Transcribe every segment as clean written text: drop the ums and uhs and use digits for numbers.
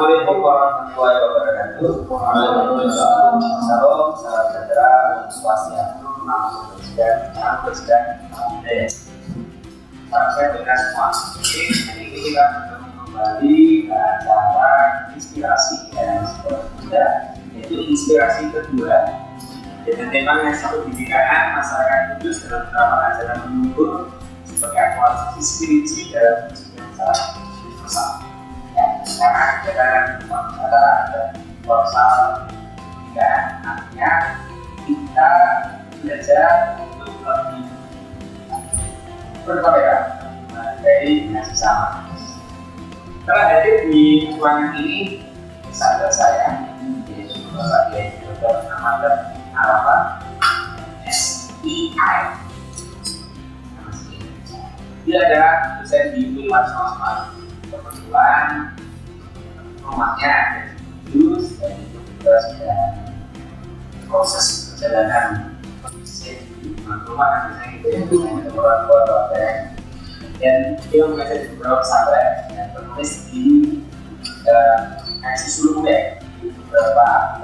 Assalamualaikum warahmatullahi wabarakatuh. Salam, salam sejahtera, swastiastu, namo buddhaya, salam presiden, salam sehat bagi semua. Jadi ini kita bertemu kembali ke acara inspirasi dan seterusnya, yaitu inspirasi kedua dengan tema yang pendidikan masyarakat Kudus dalam penerapan ajaran leluhur sebagai aktualisasi spiritual dalam masyarakat bersama. Karena kita ada universal pendidikan, artinya kita belajar untuk lebih bertoleran dari dengan sesama. Telah hadir di ruangan ini sahabat saya, yaitu Bapak Kiai Dr. Ahmad Arafat SII. Dia adalah dosen di Universitas kebetulan rumahnya ada di Kudus dan itu juga sudah proses perjalanan di rumah kan biasanya gitu ya, dengan orang tua dan dia mengajar di beberapa pesantren dan penulis di ngaji suruh muda di beberapa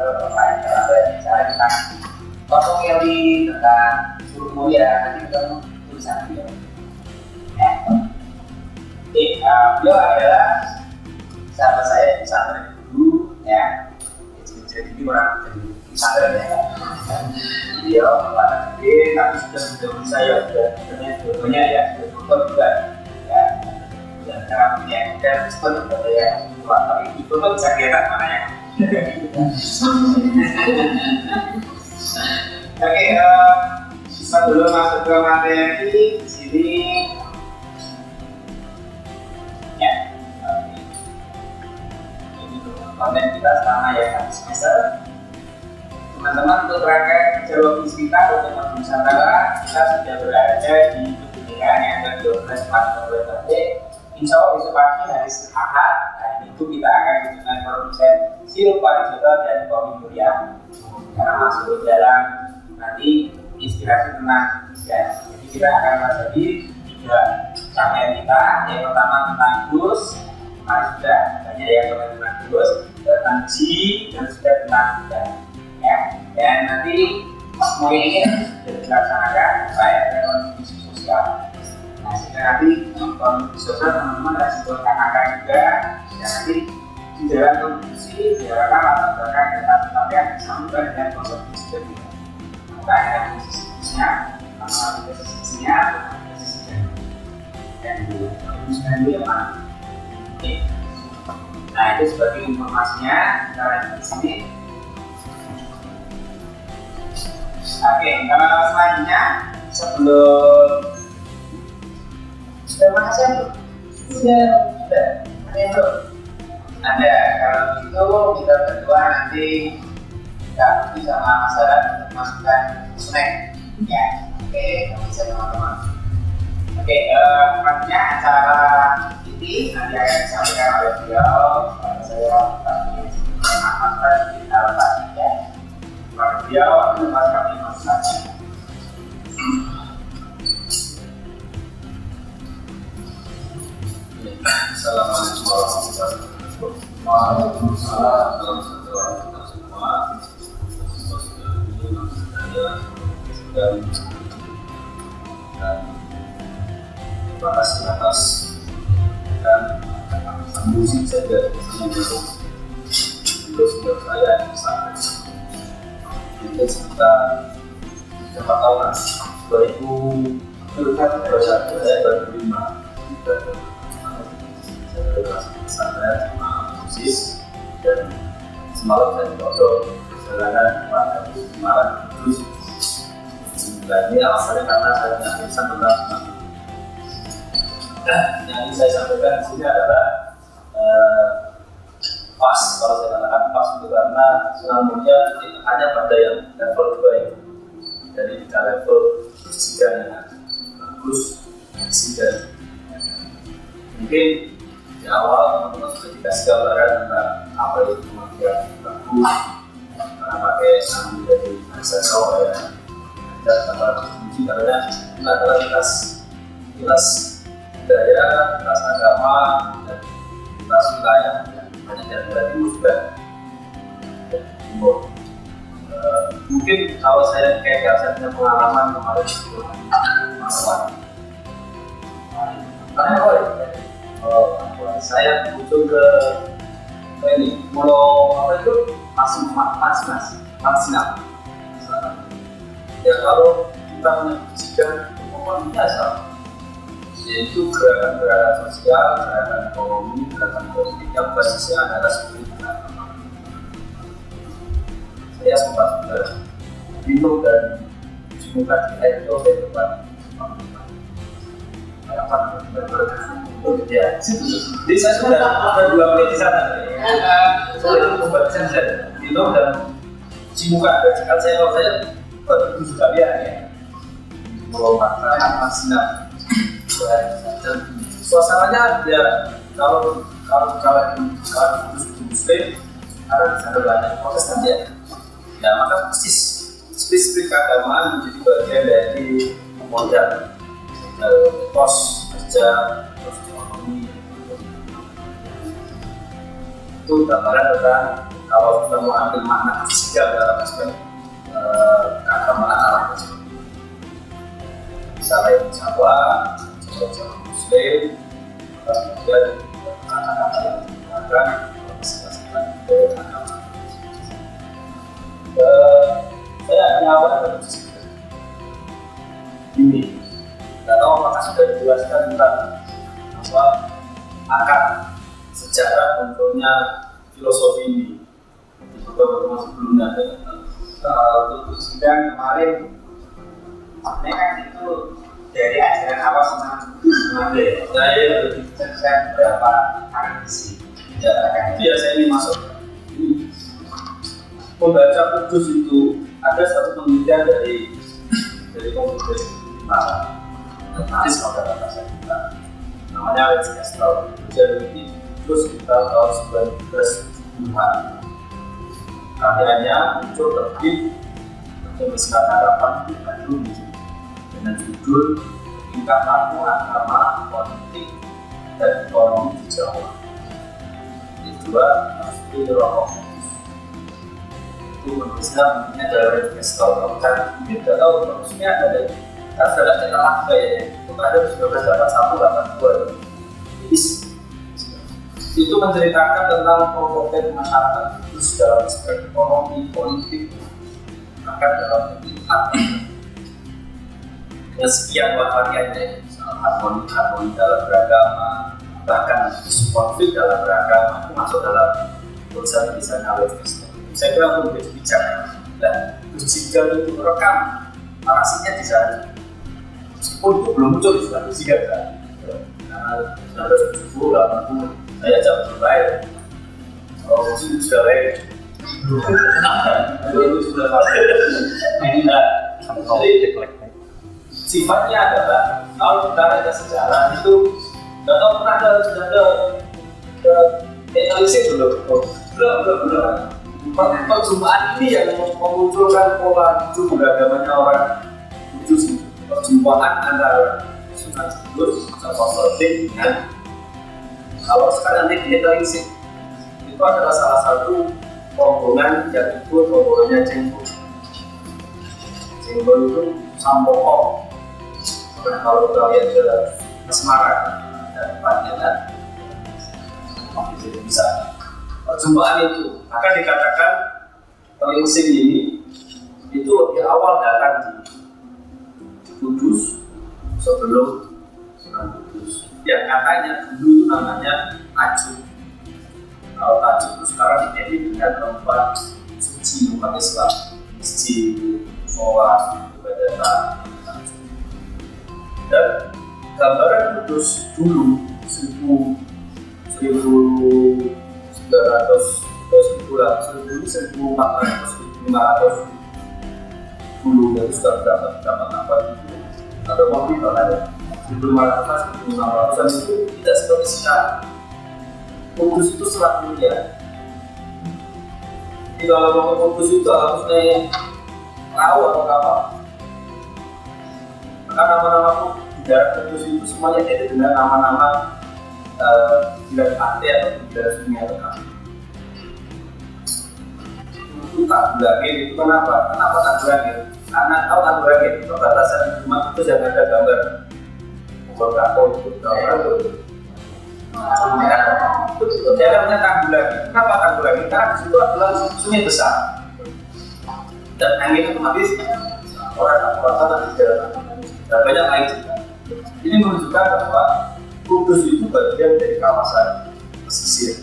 bicara tentang topik teori tentang suruh muda. Nanti kita mau tulisan beliau. Beliau adalah sahabat saya di pesantren dulu ya. Jadi ini orang dari pesantren ya. Beliau kepala gede tapi sudah mendahului saya dua-duanya ya, sudah dokter juga ya. Dan cara punya dan seperti ya, tapi itu tuh bisa kelihatan mana yang. Oke, sebelum masuk ke materi di sini. Konten kita selama ya satu semester. Teman-teman, untuk rangkaian kerja logis kita untuk Nusantara, kita sudah berada di kebinekaan yang ke-12 Maret. Insya Allah besok pagi hari Ahad, hari itu kita akan dengan produsen sirup parijoto dan kopi mulia. Karena masuk ke dalam nanti inspirasi tentang ya. Jadi kita akan menjadi 3 capaian kita. Yang pertama tentang Gus, sudah banyak yang tentang Gus, tentang G, dan juga tentang ya. Dan nanti semua ini sudah dilaksanakan baik dengan kontribusi sosial. Nah, sehingga nanti kontribusi sosial teman-teman resikokan akan juga. Dan nanti di dalam kontribusi diharapkan latar data yang disambungkan dengan kontribusi dari maka ada posisinya, posisinya dan kontribusinya itu yang mana? Oke. Nah, itu sebagai informasinya kita lanjut di sini. Oke, selanjutnya sebelum sudah makasih belum? Sudah. Ada yang belum? Ada. Kalau gitu kita berdua nanti kita pergi sama masyarakat untuk masukkan snack. Ya. Oke, bisa teman-teman. Oke, selanjutnya acara ini nanti akan disampaikan oleh beliau. Saya Ahmad Arafat ya. Kepada beliau akan dapat kami masukkan. Assalamualaikum warahmatullahi wabarakatuh. Waalaikumsalam warahmatullahi wabarakatuh. Terima kasih atas dan musik saja itu sudah saya sampai itu sekitar 4 tahunan 2005 saya sama musik dan semalam saya foto perjalanan pada Semarang terus dan ini alasannya karena saya punya tentang yang ingin saya sampaikan di sini adalah pas, kalau saya katakan pas itu karena tsunami-nya hanya pada yang level 2 ini. Jadi kita level 3 yang bagus, 3. Mungkin di awal teman-teman sudah dikasih gambaran tentang apa itu kematian bagus karena pakai tsunami dari bahasa Jawa ya. Dan tambah kunci karena ini adalah kelas budaya, kelas agama, dan kelas wilayah yang banyak daerah timur juga timur. Mungkin kalau saya saya punya pengalaman kemarin itu saya kunjung ke ini Pulau apa itu Masinap. Ya kalau kita menyaksikan pokoknya biasa, yaitu gerakan-gerakan sosial, gerakan ekonomi, gerakan politik yang basisnya adalah spiritual. Saya sempat juga minum dan dibuka di air itu saya tempat ya, jadi saya sudah ada 2 menit di sana. Saya membuat sense minum dan cimuka. Kan saya baru sekalian ya. Pulau Masinap. Dan suasananya ya kalau muslim karena di sana banyak Protestan ya maka spesifik keagamaan menjadi bagian dari modal kos kerja terus ekonomi itu gambaran tentang kalau kita mau ambil makna fisika dalam aspek keagamaan Arab tersebut. Misalnya Jawa Muslim, kemudian kata-kata yang digunakan masing-masing agama. Saya awal ini, tidak tahu apakah sudah dijelaskan tentang apa akar sejarah munculnya filosofi ini di beberapa pertemuan sebelumnya. Untuk sidang kemarin ini kan itu dari ajaran awal tentang Buddha ya. Saya beberapa tradisi. Ya, saya ini masuk. Membaca Kudus itu ada satu penelitian dari Komunitas nanti saudara saya kita namanya Alex Castro. Dia meneliti Kudus sekitar tahun 1970-an. Karyanya muncul terbit bertuliskan harapan di Bandung dengan judul Tingkah Laku Agama, Politik, dan Ekonomi di Jawa. Kedua, Pasti Roh itu menulisnya adalah investor. Kalau cari ini tidak tahu maksudnya ada dari adalah cetak laki itu ada 1981-82 itu menceritakan tentang problem masyarakat khusus dalam aspek ekonomi, politik, bahkan dalam pemerintahan dengan sekian variannya, harmoni dalam beragama, bahkan konflik dalam beragama itu masuk dalam tulisan-tulisan Alex. Saya kira itu menjadi bijak dan jika itu rekam narasinya di sana meskipun itu belum muncul di sana jika kan karena 1970-80 saya jauh terbaik kalau musim sudah baik itu sudah jadi sifatnya adalah kalau kita baca sejarah itu nggak tahu pernah ada analisis belum perjumpaan ini yang memunculkan pola hidup beragamanya orang Kudus. Perjumpaan antara Sunan Kudus sama Sorting dengan kalau sekarang nanti ditelisik itu adalah salah satu rombongan yang ikut rombongannya Cengho. Cengho itu Sampokong. Karena kalau kita lihat ke Semarang dan Panjenengan bisa perjumpaan itu akan dikatakan Telingsing ini itu lebih awal datang di Kudus sebelum Sunan Kudus yang katanya dulu itu namanya Tajuk. Kalau Tajuk itu sekarang identik dengan tempat suci umat Islam, masjid, sholat, ibadah, dan gambaran Kudus dulu 1400 dulu dari sudah berapa abad itu ada mobil bahkan 1500-1600an itu tidak seperti sekarang. Kudus itu selat dunia. Jadi kalau mau Kudus itu harus naik perahu atau kapal. Maka nama-nama di daerah Kudus itu semuanya identik dengan nama-nama di pantai atau di daerah sungai atau kali. Tanggulangi itu kenapa? Kenapa Tanggulangi? Karena tahu Tanggulangi perbatasan rumah itu yang ada gambar Bogor itu gambar itu. Itu dalamnya Tanggulangi. Kenapa Tanggulangi? Karena di situ adalah sungai besar dan angin otomatis orang di jalan dan banyak air juga. Ini menunjukkan bahwa Kudus itu bagian dari kawasan pesisir.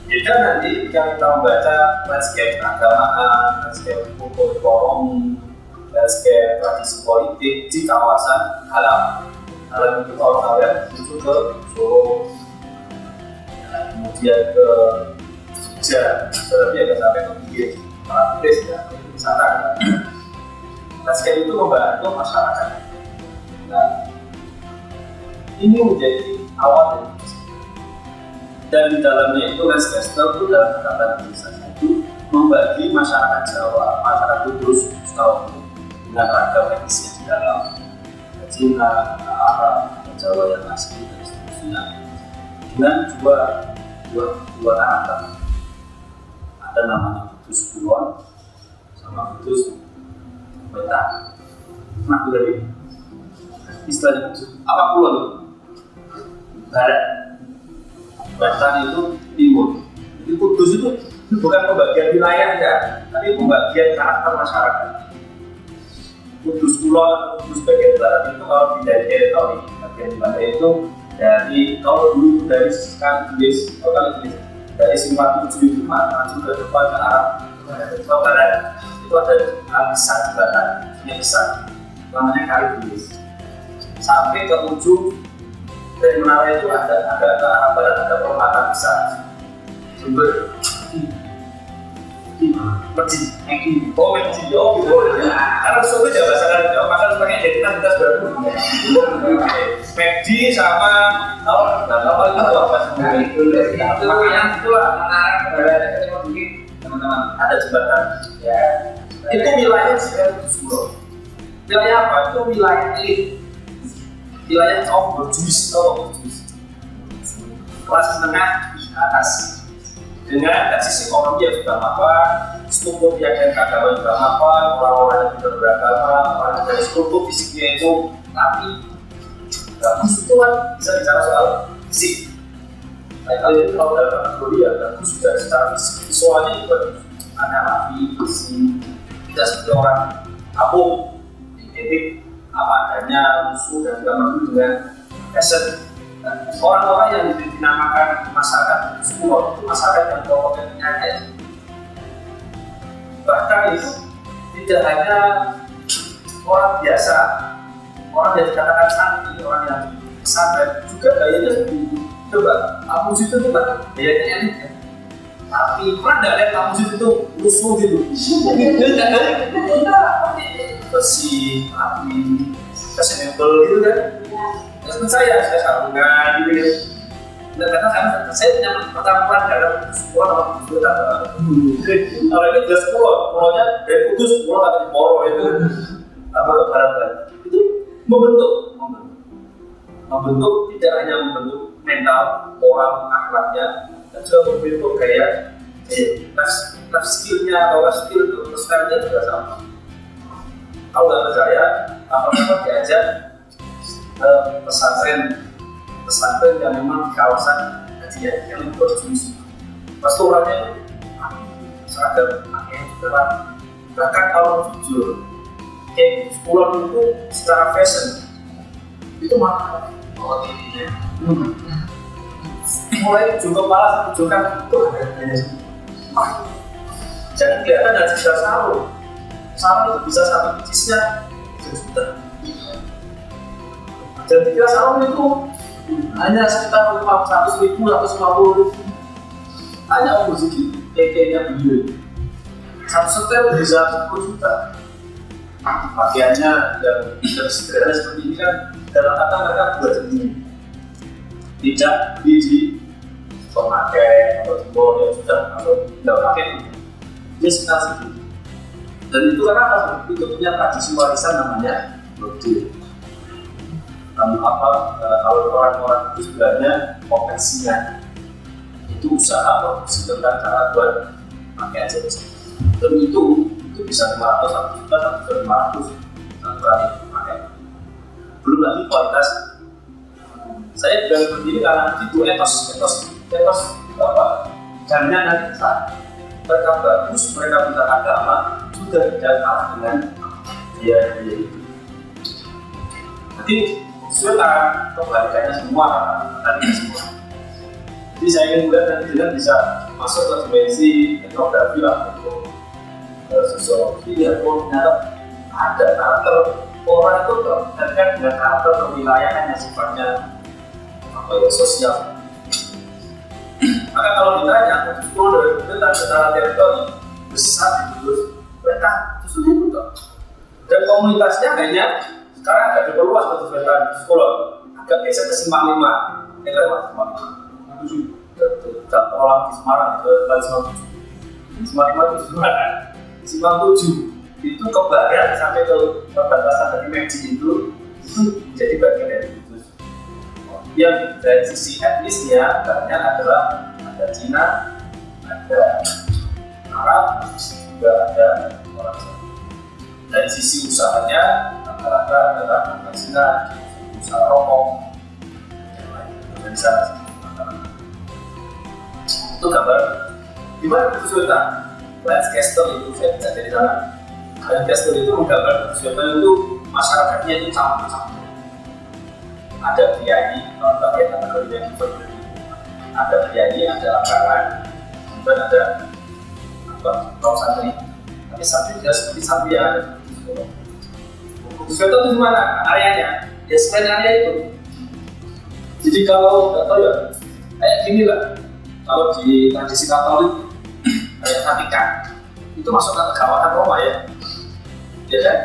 Jika nanti kita membaca landscape keagamaan, landscape hukum ekonomi, landscape tradisi politik di kawasan alam itu kalau kalian itu ke Solo, kemudian ke Jogja, tetapi agak sampai ke pinggir Turis ya, itu wisata. Landscape itu membantu masyarakat. Nah, ini menjadi awal dan di dalamnya itu Lancaster itu dalam kata tulisannya itu membagi masyarakat Jawa, masyarakat Kudus, dengan ragam etnisnya di dalam Cina, Arab, Jawa yang asli dan seterusnya dengan dua kata. Ada namanya Kudus Kulon sama Kudus Wetan. Nah, dari istilahnya apa Kulon? Barat. Wetan itu timur. Jadi Kudus itu bukan pembagian wilayah ya, tapi pembagian karakter masyarakat. Kudus Kulon, Kudus bagian barat itu kalau dari teritori bagian barat itu dari kalau dulu dari Inggris, dari Simpang 7 itu maju ke depan ke arah ke barat itu ada besar barat, yang besar, namanya Kali Inggris. Sampai ke ujung dari menara itu ada ke arah barat ada perempatan besar sumber masjid karena sumber Jawa Barat Jawa makan pakai identitas baru McD sama apa itu yang itulah menara barat teman-teman ada jembatan ya itu wilayah Solo wilayah apa itu wilayah elit wilayah kaum berjuis kelas menengah atas dengan sisi ekonomi yang sudah mapan, struktur keyakinan keagamaan juga mapan, orang-orang yang tidak beragama, orang dari struktur fisiknya itu tapi bagus itu kan bisa bicara soal fisik. Nah, kali ini kalau dalam kategori ya bagus juga secara fisik visualnya juga ada rapi, bersih, tidak seperti orang kampung, identik apa adanya, musuh dan juga penuh dengan fashion. Orang-orang yang dinamakan masyarakat Solo itu masyarakat yang pokoknya penyakit. Bahkan itu tidak hanya orang biasa, orang yang dikatakan santri, orang yang pesantren juga gayanya seperti itu. Coba, Amus itu kan gayanya elit ya. Tapi pernah nggak lihat Amus itu lusuh gitu? Bersih, rapi, fashionable gitu kan? Menurut saya sarungan gitu ya. Dan karena saya punya percampuran dalam sekolah sama Kudus kalau ini jelas pulaunya dari Kudus, pulau tapi di Moro itu apa ke barat itu membentuk tidak hanya membentuk mental orang akhlaknya dan juga membentuk gaya life skillnya atau life skill style-nya juga sama. Kalau nggak percaya, apa-apa diajak pesantren yang memang di kawasan kajian yang berjuis. Pasti orangnya seragam, pakaian juga rapi. Bahkan kalau jujur, kayak sekolah itu secara fashion itu mahal. Mulai ujung kepala ujung kaki itu harganya mahal. Jangan kelihatan dari sekitar sarung itu bisa satu picisnya 1 juta. Dan dikira sarung itu hanya sekitar 100.000, 150.000. Hanya umur segitu, keke-nya beliau. 1 setel bisa 10 juta. Pakaiannya yang sederhana seperti ini kan dalam kata mereka buat sendiri. Tidak di pemakai atau di mall yang sudah atau tidak pakai dia sekitar segitu. Dan itu karena itu punya tradisi warisan namanya Lode. Lalu kalau orang-orang itu sebenarnya profesinya itu usaha produksi tentang cara buat pakai aja. dan itu bisa 500, 1 juta, 1.500 satu kali pakai. Belum lagi kualitas. Saya bilang begini karena itu etos apa? Jalannya nanti besar. Mereka bagus, mereka bisa agama, juga tidak kalah dengan dia itu. Jadi sekarang kebalikannya semua tadi semua. Jadi saya ingin melihat nanti dengan bisa masuk ke dimensi etnografi lah untuk sosiologi ya, ternyata ada karakter orang itu terkait dengan karakter kewilayahan yang sifatnya apa ya, sosial. Maka kalau ditanya untuk dari pemerintah secara teritori besar itu mereka itu sudah betul. Dan komunitasnya hanya sekarang agak diperluas untuk pemerintah sekolah, agak geser ke Simpang 5. Ini lewat Simpang 5. Dan orang di Semarang ke Simpang 5 itu Semarang. Simpang 7 itu ke barat sampai ke perbatasan dari Meji itu jadi bagian dari itu. Yang dari sisi etnisnya banyak adalah ada Cina, ada Arab, juga ada orang Jawa. Dari sisi usahanya rata-rata adalah orang Cina, usaha rokok, dan sana. Itu gambar. Gimana kesulitan? Landscaster itu saya bisa dari sana. Landscaster itu menggambar kesulitan itu masyarakatnya itu campur-campur. Ada kiai, kalau kita lihat kategori yang berbeda. Ada kiai, ada akaran, kemudian ada kaum santri. Tapi santri tidak seperti santri yang ada. Kesulitan itu di mana? Areanya. Ya selain area itu. Jadi kalau nggak tahu ya, kayak gini lah. Kalau di tradisi Katolik, kayak Vatikan, itu masuk ke kawasan Roma ya, ya kan?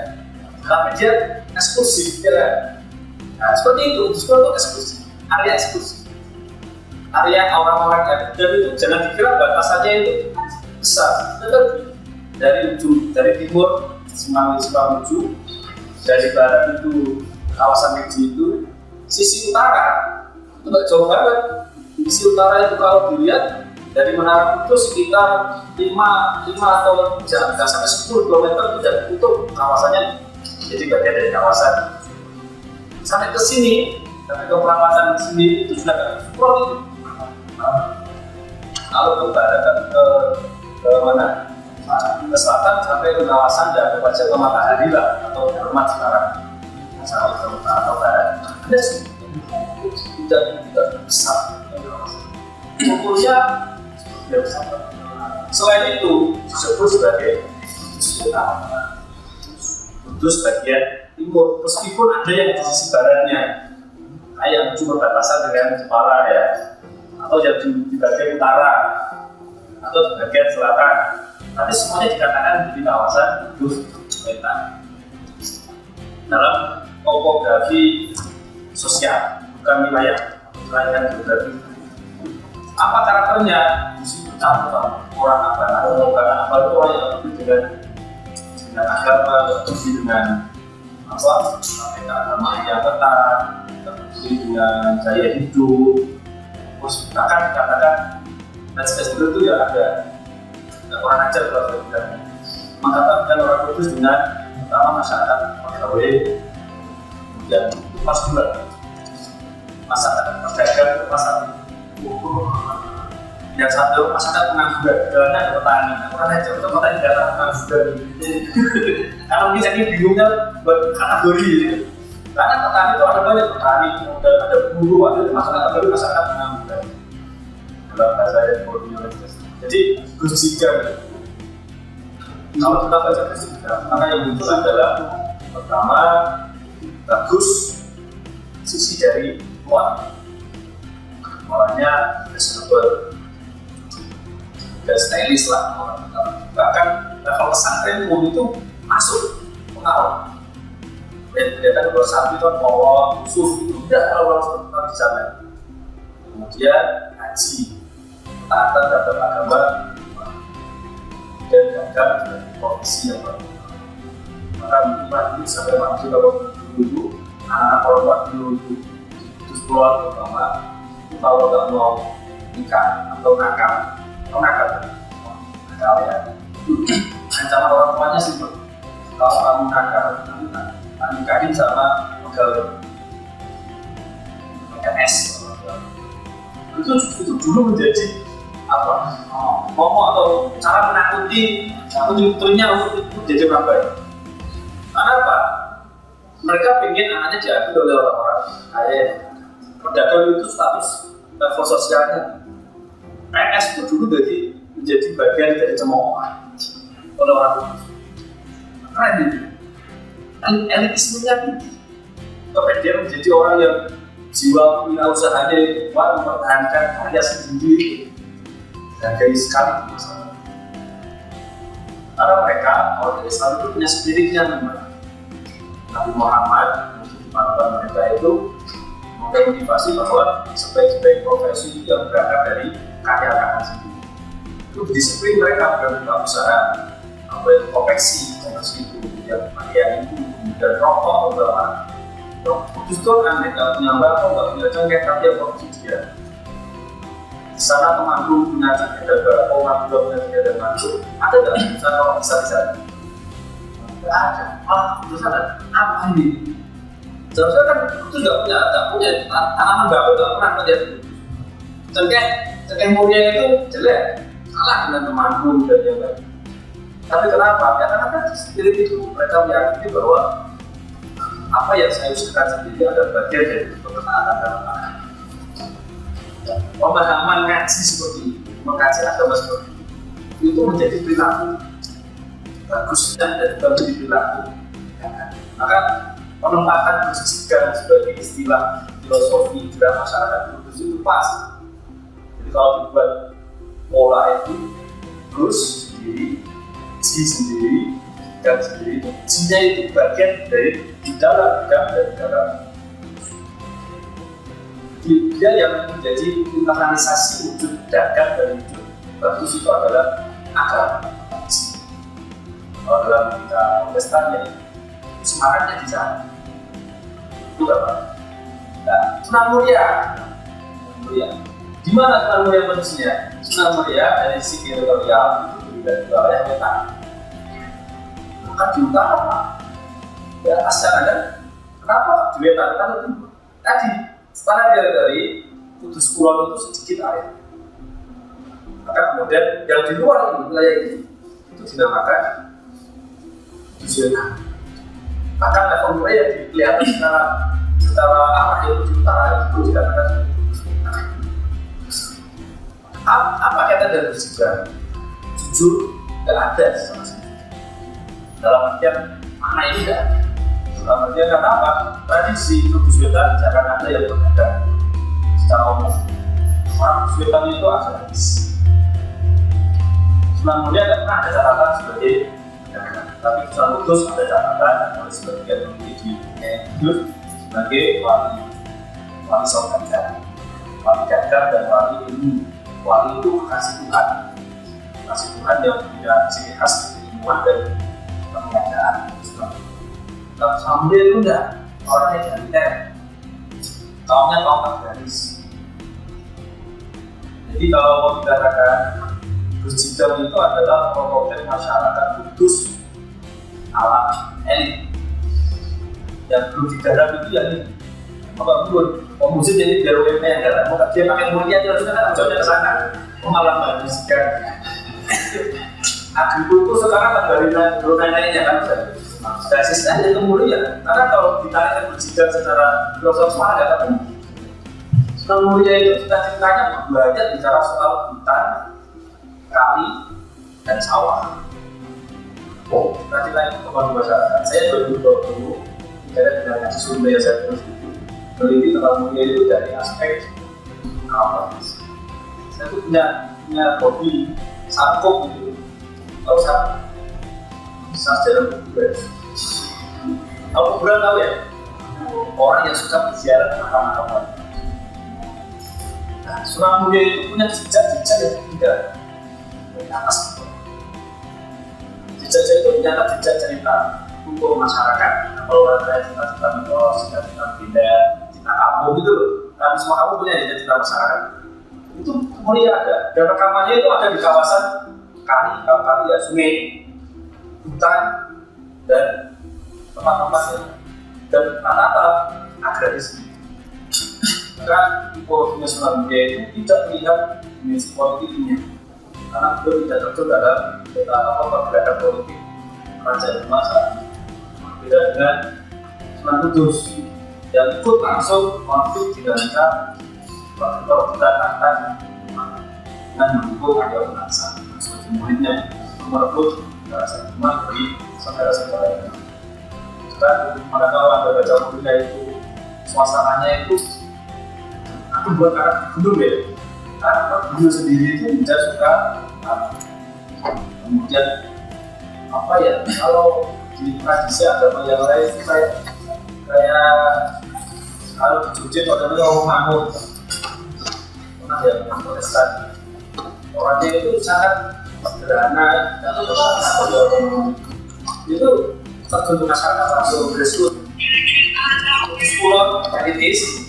Tapi dia eksklusif, ya kan? Nah, seperti itu eksklusif, area eksklusif, area orang-orang yang dan itu jangan dikira batasannya itu besar, tetapi dari ujung, dari timur Simpang 7, dari barat itu kawasan Meji itu, sisi utara itu nggak jauh banget. Sisi utara itu kalau dilihat dari Menara Kudus sekitar 5 atau lebih jam, sampai 10 km sudah tutup kawasannya, jadi bagian dari kawasan. Sampai ke sini, sampai ke perawatan sini itu sudah nggak full itu. Kalau ke barat ke mana? Ke selatan sampai ke kawasan dan baca ke Matahari lah atau Hormat sekarang. Sampai ke utara atau barat. Ada tidak besar. Ukurnya tidak besar. Selain itu disebut sebagai Kudus bagian timur, meskipun ada yang di sisi baratnya, yang cuma berbatasan dengan Jepara ya, atau yang di bagian utara, atau di bagian selatan, tapi semuanya dikatakan di kawasan Kudus Wetan. Dalam topografi sosial, bukan wilayah geografi. Apa karakternya? Di situ campur orang apa itu orang yang lebih dengan agama, lebih dengan agama yang ketat, lebih dengan gaya hidup. Terus bahkan dikatakan dan spesial itu ya ada orang ajar kalau saya bilang. Mengatakan orang Kudus dengan pertama masyarakat pegawai, kemudian pas dua masyarakat pedagang ke pasar. Yang satu masyarakat pengangguran, jalannya ada petani. Orang ajar itu petani datang pengangguran. Kalau bisa ini bingungnya buat kategori gitu. Karena petani itu ada banyak petani, kemudian ada buruh, ada masyarakat pengangguran. Dalam bahasa yang kolonialistis. Jadi Gus kalau kita baca Gus maka yang muncul adalah pertama bagus sisi dari luar. Orangnya reasonable dan stylish lah. Bahkan level pesantren pun itu masuk pengaruh. Dan kelihatan kalau saat itu polos, khusus itu tidak kalau seperti di sana. Kemudian haji, taatan terhadap agama dan dagang sebagai profesi yang baru. Maka mungkin sampai masuk kalau dulu anak perempuan dulu itu sekolah pertama. Kalau nggak mau nikah atau nakal ya Pokoknya simpel. Kalau kamu nakal, tak nikahin sama pegawai PNS. Itu dulu menjadi apa? Momok atau cara menakuti putrinya untuk menjadi orang baik. Karena apa? Mereka ingin anaknya diambil oleh orang-orang kaya. Pedagang itu status level sosialnya. PNS itu dulu menjadi bagian dari cemoohan oleh orang tua. Keren itu. Elitismenya tinggi. Kemudian menjadi orang yang jiwa wirausaha itu kuat mempertahankan karya sendiri. Hargai sekali masalah. Karena mereka orang dari Islam itu punya spiritnya memang. Nabi Muhammad di panutan mereka itu memotivasi bahwa sebaik-baik profesi yang berangkat dari karya tangan sendiri. Itu disiplin mereka berbuka usaha konveksi itu yang pakaian itu dan rokok bahwa justru aneh nggak punya bako nggak punya cengkeh tapi yang produksi dia. Di sana pemandu punya cengkeh dan bako, pemandu punya cengkeh dan mandu. Ada nggak misalnya kalau bisa di sana? Nggak ada. Di sana apa ini? Seharusnya kan itu nggak punya tanaman bako nggak pernah punya. Cengkeh mulia itu jelek, salah dengan pemandu dan yang lain. Tapi kenapa? Ya karena kan spirit itu mereka meyakini bahwa apa yang saya usahakan sendiri adalah bagian dari pertahanan dalam makan. Pemahaman ngaji seperti ini, mengkaji agama seperti itu menjadi perilaku bagusnya dan menjadi perilaku. Maka penempatan pendidikan sebagai istilah filosofi dalam masyarakat itu pas. Jadi kalau dibuat pola itu terus sendiri, ji sendiri, dan sendiri, ji-nya itu bagian dari di dalam dan di dalam. Dia yang menjadi internalisasi wujud dagang dan wujud bagus itu adalah agama. Kalau dalam kita Protestan ya semangatnya di sana. Itu apa? Nah, Sunan Muria. Di mana Sunan Muria manusia? Sunan Muria dari sisi teritorial itu di wilayah wetan. Maka di utara, di atas sana kan? Kenapa di wetan? Karena tadi setelah dari Kudus Kulon itu sedikit air. Maka kemudian yang di luar wilayah ini itu dinamakan Kudus Wetan. Bahkan level Muria kelihatan secara arah itu di utara itu dinamakan Kudus Wetan. Apa kata dan bersejarah? Jujur, tidak ada sama sekali. Dalam artian mana ini tidak ada. Dalam artian karena apa? Tradisi Kudus Wetan jangan ada yang berbeda secara umum. Orang Kudus Wetan itu agamis. Sunan Muria tidak pernah ada catatan sebagai dagang, tapi Sunan Kudus ada catatan oleh sebagian memiliki Kudus sebagai wali saudara, wali dagang dan wali ilmu. Wali itu kasih Tuhan yang punya ciri khas ilmuwan dan pengadaan. Kalau Sunan Muria itu enggak, orangnya egaliter, kaumnya kaum agamis. Jadi kalau dikatakan Gus Jidam itu adalah prototipe masyarakat Kudus ala elit yang belum digarap itu ya ini. Maka belum musik jadi biar UMP yang garap. Maka dia pakai mulia terus kan jauhnya ke sana. Malah menghabiskan. Agrikultur sekarang kan dari lainnya kan basis aja itu mulia. Karena kalau ditarik berjidam secara filosofis malah nggak ketemu. Sunan Muria itu cita-citanya banyak bicara soal hutan, kali, dan sawah. Cita-cita itu kepada masyarakat. Saya dulu bicara dengan ngaji Sunda yang saya terus meneliti tentang Muria itu dari aspek apa? Saya tuh punya hobi sangkuk gitu. Tahu sangkuk? Sarjana kuburan. Tahu kuburan tahu ya? Orang yang suka berziarah ke makam-makam. Nah, Sunan Muria itu punya jejak-jejak yang tidak dari atas. Jejak-jejak itu ternyata jejak cerita untuk masyarakat. Kalau orang kaya cerita-cerita mitos, cerita-cerita pindah, cerita kampung gitu loh. Karena semua kampung punya cerita masyarakat. Itu Muria ada. Dan rekamannya itu ada di kawasan kali ya sungai. hutan dan tempat-tempat yang dan rata-rata agraris. Karena tipologinya Sunan Muria itu tidak melihat dimensi politiknya, karena beliau tidak terjun dalam pergerakan politik kerajaan Demak saat ini. Beda dengan Sunan Kudus yang ikut langsung konflik dinamika perebutan tahta dengan mendukung Arya Wingaksa sebagai muridnya merebut kerajaan Demak dari saudara-saudaranya. Dan pada kalau Anda baca bukunya itu suasananya itu aku buat karakter gunung ya, karena gunung sendiri itu tidak suka kemudian apa ya, kalau di tradisi agama yang lain itu kayak kalau di Jogja itu ada orang Mangun, pernah ya, Protestan, orangnya itu sangat sederhana dan itu terbentuk masyarakat langsung grassroots, kulon, elitis,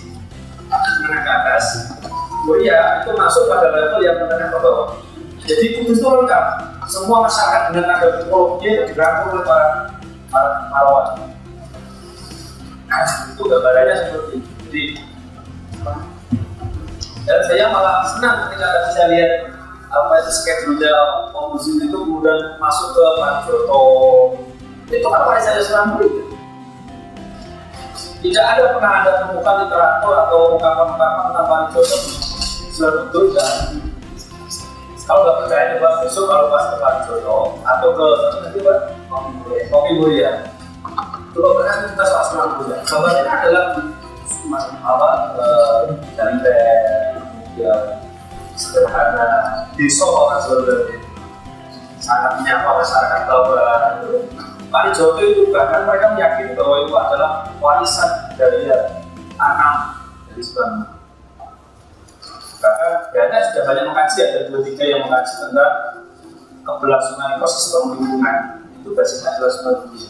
menengah ke atas. Muria itu masuk pada level yang menengah ke bawah. Jadi Kudus itu lengkap, semua masyarakat dengan agama tipologinya itu dirangkul oleh para parawan. Itu gambarannya seperti itu. Jadi, dan saya malah senang ketika saya lihat apa itu schedule-nya Om Muzin itu kemudian masuk ke Pak Joto. Itu kan pada saya Sunan Muria. Tidak ada pernah ada temukan literatur atau ungkapan-ungkapan tentang Pak Joto Sunan Muria. Kalau nggak percaya coba besok kalau pas ke Pak Joto atau ke Kopi Muria. Coba pernah kita soal Sunan Muria. Gambarnya adalah apa dari ya sederhana desa orang sebenarnya sangat menyapa masyarakat bawah. Pak Joto itu bahkan mereka meyakini bahwa itu adalah warisan dari anak dari Sunan. Bahkan Gana sudah banyak mengkaji, ada 2-3 yang mengkaji tentang keberlangsungan ekosistem lingkungan. Itu basisnya adalah Sunan Muria.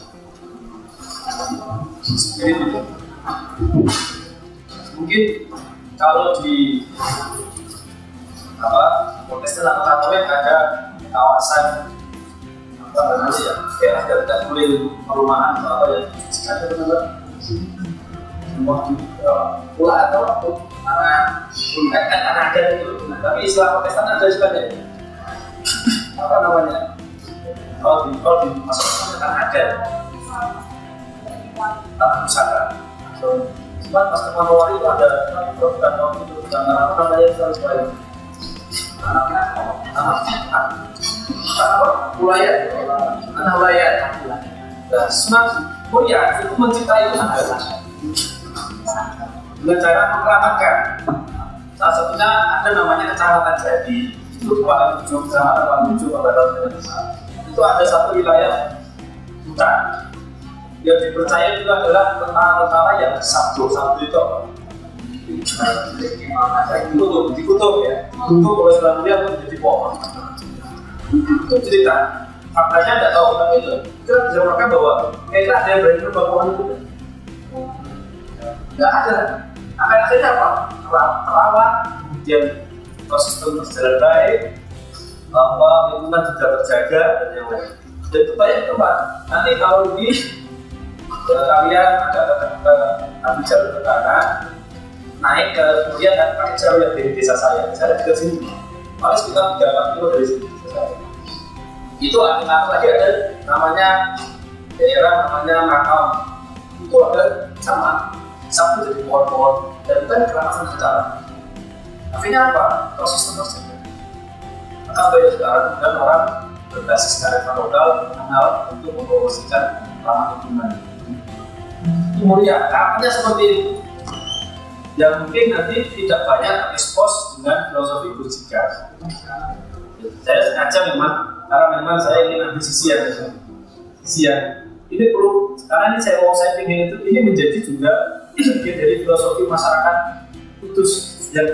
Seperti itu. Mungkin kalau di Protestan atau Katolik ada kawasan apa namanya ya, daerah yang tidak boleh perumahan atau apa ya, ada benar semua pula atau tanah adat itu. Tapi istilah Protestan ada istilahnya apa namanya, kalau dimasukkan tanah adat, tanah pusaka. Cuma pas kemauan itu ada bukan waktu itu tanah apa namanya selalu Ulayan. Nah, Sunan Muria itu mencintai itu dengan cara mengkeramatkan. Salah satunya ada namanya Kecamatan Jadi. Itu paling ujung, kecamatan paling ujung Barat Indonesia. Itu ada satu wilayah hutan yang dipercaya itu adalah tentara-tentara yang sabdo itu. Dikutuk ya, dikutuk oleh Sunan Muria untuk menjadi pohon. Itu cerita, faktanya tidak tahu tapi itu kita bisa mengatakan bahwa kayaknya ada yang berani menebang pohon itu. Tidak ada. Akhirnya apa? Terawat, kemudian ekosistem berjalan baik, lingkungan juga terjaga dan yang lain. Dan itu banyak tempat. Nanti kalau di kalian ada ambil jalur ke kanan, naik ke kemudian pakai jalur yang dari desa saya di sini, paling sekitar 3-4 kilo dari sini. Itu ada lagi ada namanya daerah namanya Makam. Itu ada sama satu jadi pohon-pohon dan bukan keramasan secara. Akhirnya apa? Ekosistem terjaga. Maka banyak sekarang dan orang berbasis kearifan lokal mengenal untuk mempromosikan ramah lingkungan. Muria, artinya seperti itu. Yang mungkin nanti tidak banyak ekspos dengan filosofi berjikar. Saya sengaja karena memang saya ingin ambil sisi yang ini perlu, karena ini saya ingin itu ini menjadi juga bagian dari filosofi masyarakat Kudus yang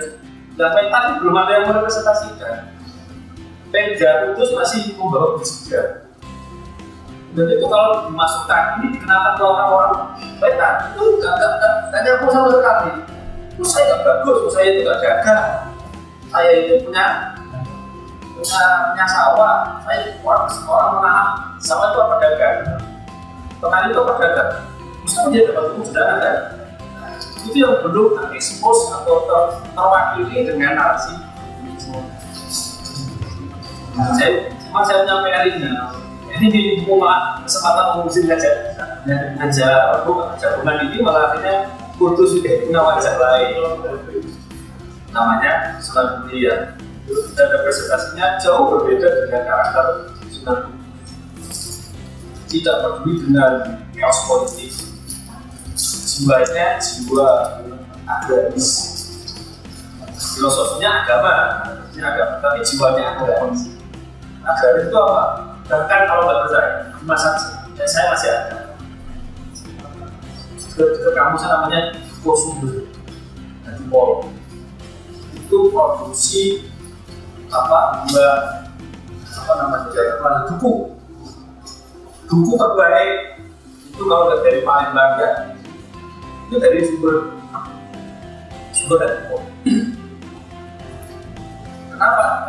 tadi belum ada yang merepresentasikan. Pemda Kudus masih membawa berjikar. Dan itu kalau dimasukkan ini dikenakan ke orang-orang Wetan itu nggak nyambung sama sekali. Saya nggak bagus, saya itu nggak gagah, saya itu punya punya sawah, saya orang menanam sawah itu apa dagang, petani itu apa dagang, mesti dia dapat untung sederhana kan? Itu yang belum terekspos atau terwakili dengan narasi. Saya menyampaikan ini di rumah kesempatan mengusin aja jagungan ini malah akhirnya putus juga punya wajah lain namanya Sunan Muria. Dan representasinya jauh berbeda dengan karakter Sunan Muria. Tidak peduli dengan chaos politik, jiwanya jiwa agraris, filosofinya agama, tapi jiwanya agraris. Agraris itu apa? Bahkan kalau nggak percaya, masa saya masih ada. Ke kampus namanya Posumber, nanti Polo. Itu produksi duku terbaik itu kalau dari Palembang ya, itu dari sumber dari Polo. Kenapa?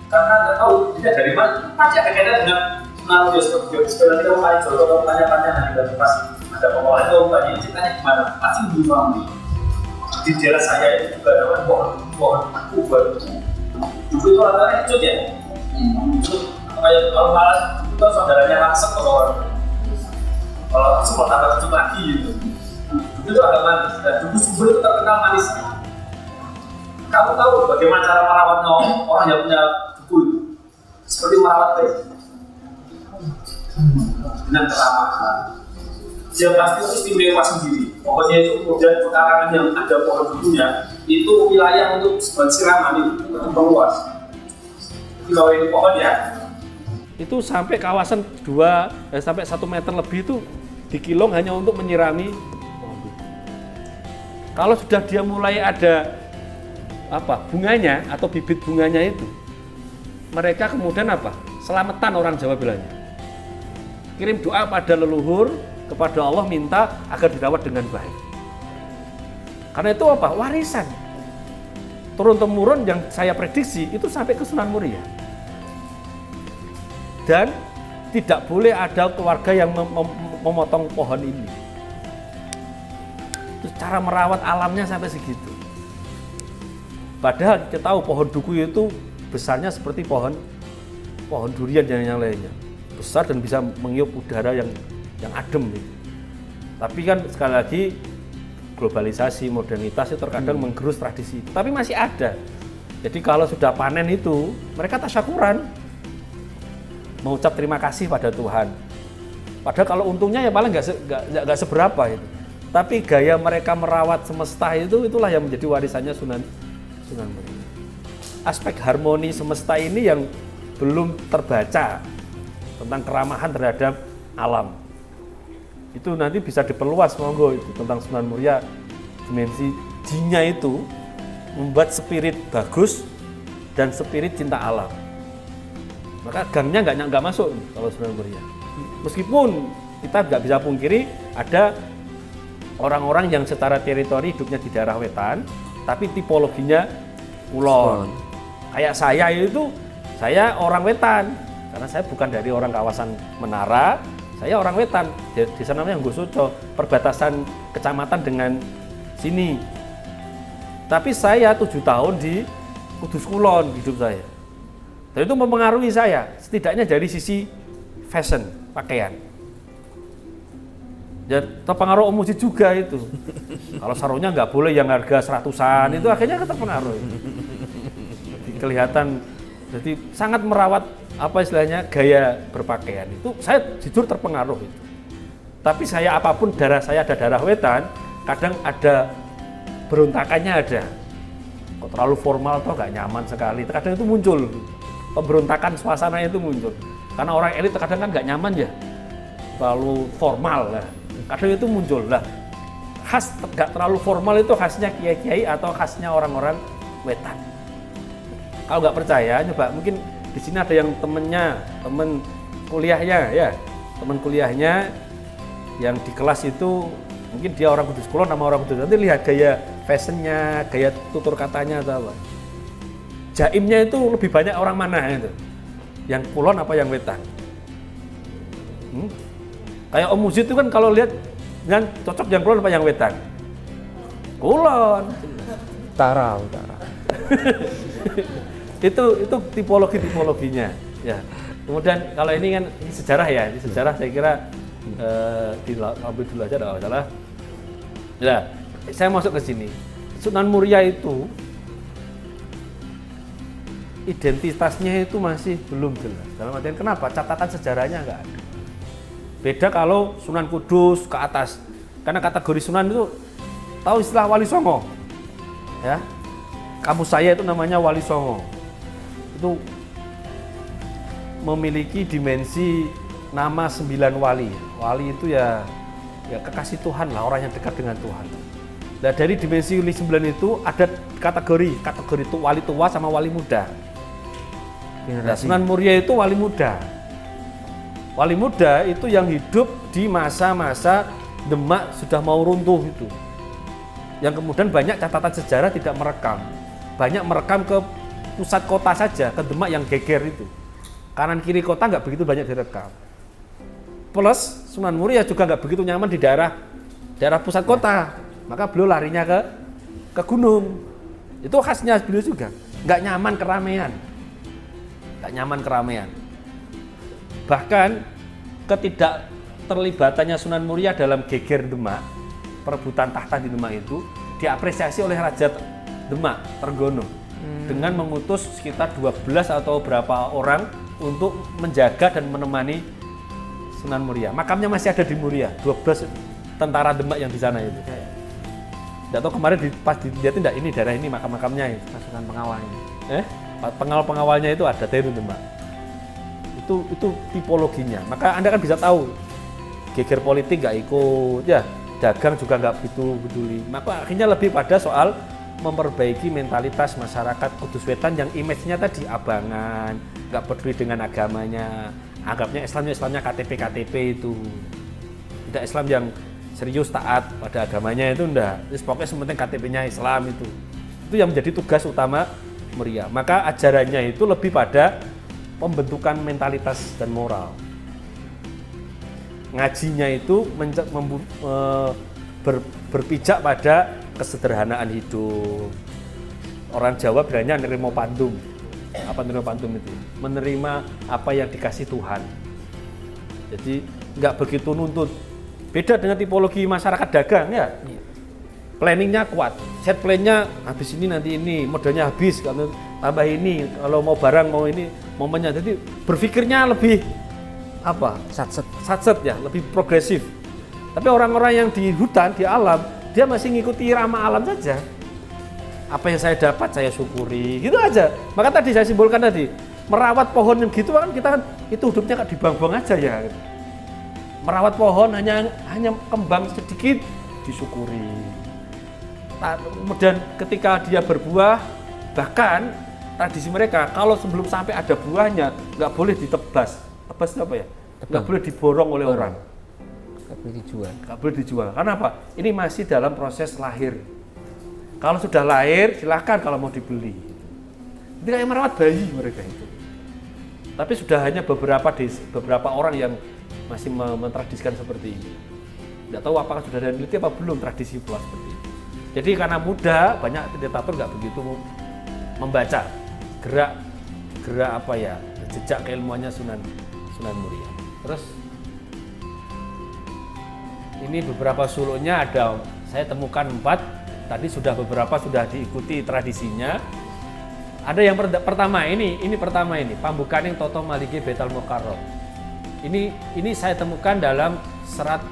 Karena nggak tahu tidak dari mana, pasti ada kaitan dengan Sunan Muria seperti nanti kamu tanya Jodoh, kamu tanya nanti pas ada pengolahan itu tanya ceritanya gimana, pasti belum paham. Di daerah saya itu juga ada pohon aku baru dulu itu rata-rata hijau ya, kalau malas itu saudaranya langsung kalau semua tambah kecil lagi gitu. Itu agak manis dan dulu Sumber itu terkenal manis. Kamu tahu bagaimana cara merawat orang yang punya duku itu? Seperti merawat bayi dengan keramahan. Dia pasti istimewa sendiri. Pokoknya itu kemudian pekarangan yang ada pohon dukunya itu wilayah untuk siraman itu meluas. Kalau ini pohon ya. Itu sampai kawasan sampai 1 meter lebih itu dikilong hanya untuk menyirami pohon duku. Kalau sudah dia mulai ada bunganya atau bibit bunganya itu, mereka kemudian selamatan orang Jawa bilangnya, kirim doa pada leluhur kepada Allah minta agar dirawat dengan baik. Karena itu warisan turun temurun yang saya prediksi itu sampai ke Sunan Muria. Dan tidak boleh ada keluarga yang memotong pohon ini. Itu cara merawat alamnya sampai segitu. Padahal kita tahu pohon duku itu besarnya seperti pohon durian dan yang lainnya. Besar dan bisa menghirup udara yang adem gitu. Tapi kan sekali lagi globalisasi, modernitas itu terkadang menggerus tradisi itu. Tapi masih ada. Jadi kalau sudah panen itu, mereka tasyakuran, mengucap terima kasih pada Tuhan. Padahal kalau untungnya ya paling nggak seberapa itu. Tapi gaya mereka merawat semesta itulah yang menjadi warisannya Sunan Muria. Aspek harmoni semesta ini yang belum terbaca tentang keramahan terhadap alam. Itu nanti bisa diperluas monggo itu tentang Sunan Muria, dimensi jinnya itu membuat spirit bagus dan spirit cinta alam. Maka gangnya nggak masuk kalau Sunan Muria. Meskipun kita nggak bisa pungkiri ada orang-orang yang secara teritori hidupnya di daerah wetan, tapi tipologinya kulon. Kayak saya orang wetan, karena saya bukan dari orang kawasan Menara, saya orang wetan. Desa namanya Nggosoco, perbatasan kecamatan dengan sini. Tapi saya 7 tahun di Kudus Kulon hidup saya. Dan itu mempengaruhi saya, setidaknya dari sisi fashion, pakaian. Ya terpengaruh Om Mujid juga itu. Kalau sarungnya nggak boleh yang harga 100-an, itu akhirnya terpengaruh. Jadi kelihatan, jadi sangat merawat istilahnya gaya berpakaian itu. Saya jujur terpengaruh itu. Tapi saya apapun darah saya ada darah wetan, kadang ada berontakannya ada. Kok terlalu formal atau nggak nyaman sekali. Kadang itu muncul pemberontakan suasana itu muncul. Karena orang elit kadang kan nggak nyaman ya, terlalu formal lah. Kadang itu muncul lah. Khas nggak terlalu formal itu khasnya kiai-kiai atau khasnya orang-orang wetan. Kalau nggak percaya, coba mungkin di sini ada yang temen kuliahnya ya, temen kuliahnya yang di kelas itu mungkin dia orang Kudus Kulon sama orang Kudus. Nanti lihat gaya fashionnya, gaya tutur katanya atau apa. jaimnya itu lebih banyak orang mana itu? Yang kulon apa yang wetan? Kayak Om Muzid itu kan kalau lihat yang cocok yang kulon apa yang wetan? Kulon. Utara. itu tipologinya ya. Kemudian kalau ini kan ini sejarah ya, ini sejarah saya kira diambil dulu aja kalau salah. Ya, saya masuk ke sini. Sunan Muria itu identitasnya itu masih belum jelas. Dalam artian kenapa? Catatan sejarahnya nggak ada. Beda kalau Sunan Kudus ke atas. Karena kategori Sunan itu tahu istilah Wali Songo. Ya. Kampus saya itu namanya Wali Songo. Itu memiliki dimensi nama 9 wali. Wali itu ya kekasih Tuhan lah, orang yang dekat dengan Tuhan. Nah, dari dimensi 9 itu ada kategori itu wali tua sama wali muda. Nah, Sunan Muria itu wali muda. Wali muda itu yang hidup di masa-masa Demak sudah mau runtuh itu. Yang kemudian banyak catatan sejarah tidak merekam. Banyak merekam ke pusat kota saja, ke Demak yang geger itu. Kanan kiri kota nggak begitu banyak direkam. Plus Sunan Muria juga nggak begitu nyaman di daerah pusat kota. Maka beliau larinya ke gunung. Itu khasnya beliau juga. Nggak nyaman keramaian. Bahkan ketidakterlibatannya Sunan Muria dalam geger Demak, perebutan tahta di Demak itu diapresiasi oleh Raja Demak, Trenggono, dengan mengutus sekitar 12 atau berapa orang untuk menjaga dan menemani Sunan Muria. Makamnya masih ada di Muria, 12 tentara Demak yang di sana itu. Nggak tahu kemarin pas dilihatin enggak ini daerah ini makam-makamnya itu. Pasukan pengawalnya. Pengawal-pengawalnya itu ada di Demak. Itu tipologinya. Maka Anda kan bisa tahu geger politik nggak ikut, ya dagang juga nggak begitu peduli. Maka akhirnya lebih pada soal memperbaiki mentalitas masyarakat Kudus Wetan yang image-nya tadi abangan, nggak peduli dengan agamanya, anggapnya Islamnya KTP itu, tidak Islam yang serius taat pada agamanya itu enggak. Terus pokoknya sementing KTP-nya Islam itu yang menjadi tugas utama Muria. Maka ajarannya itu lebih pada pembentukan mentalitas dan moral. Ngajinya itu berpijak pada kesederhanaan hidup. Orang Jawa bilangnya nerimo pantum. Apa nerimo pantum itu? Menerima apa yang dikasih Tuhan. Jadi nggak begitu nuntut. Beda dengan tipologi masyarakat dagang ya. Planningnya kuat. Set plan-nya habis ini nanti ini, modalnya habis, kalau tambah ini, kalau mau barang mau ini, momennya. Jadi berpikirnya lebih satset ya, lebih progresif. Tapi orang-orang yang di hutan, di alam, dia masih ngikuti irama alam saja. Apa yang saya dapat saya syukuri, gitu aja. Maka tadi saya simbolkan tadi, merawat pohon yang gitu kan kita kan itu hidupnya kan dibang-bang aja ya. Merawat pohon hanya kembang sedikit disyukuri. Kemudian ketika dia berbuah, bahkan tradisi mereka kalau sebelum sampai ada buahnya nggak boleh ditebas. Tebas itu apa ya? Nggak boleh diborong oleh orang. Nggak boleh dijual. Karena apa? Ini masih dalam proses lahir. Kalau sudah lahir, silahkan kalau mau dibeli. Itu kayak merawat bayi mereka itu. Tapi sudah hanya beberapa orang yang masih mentradisikan seperti ini. Tidak tahu apakah sudah ada peneliti apa belum tradisi pula seperti ini. Jadi karena muda, banyak literatur nggak begitu membaca gerak jejak keilmuannya Sunan Muria. Terus ini beberapa suluknya ada, saya temukan 4. Tadi beberapa sudah diikuti tradisinya. Ada yang pertama ini Pambukaning Toto Malige Betal Mukarram. Ini saya temukan dalam serat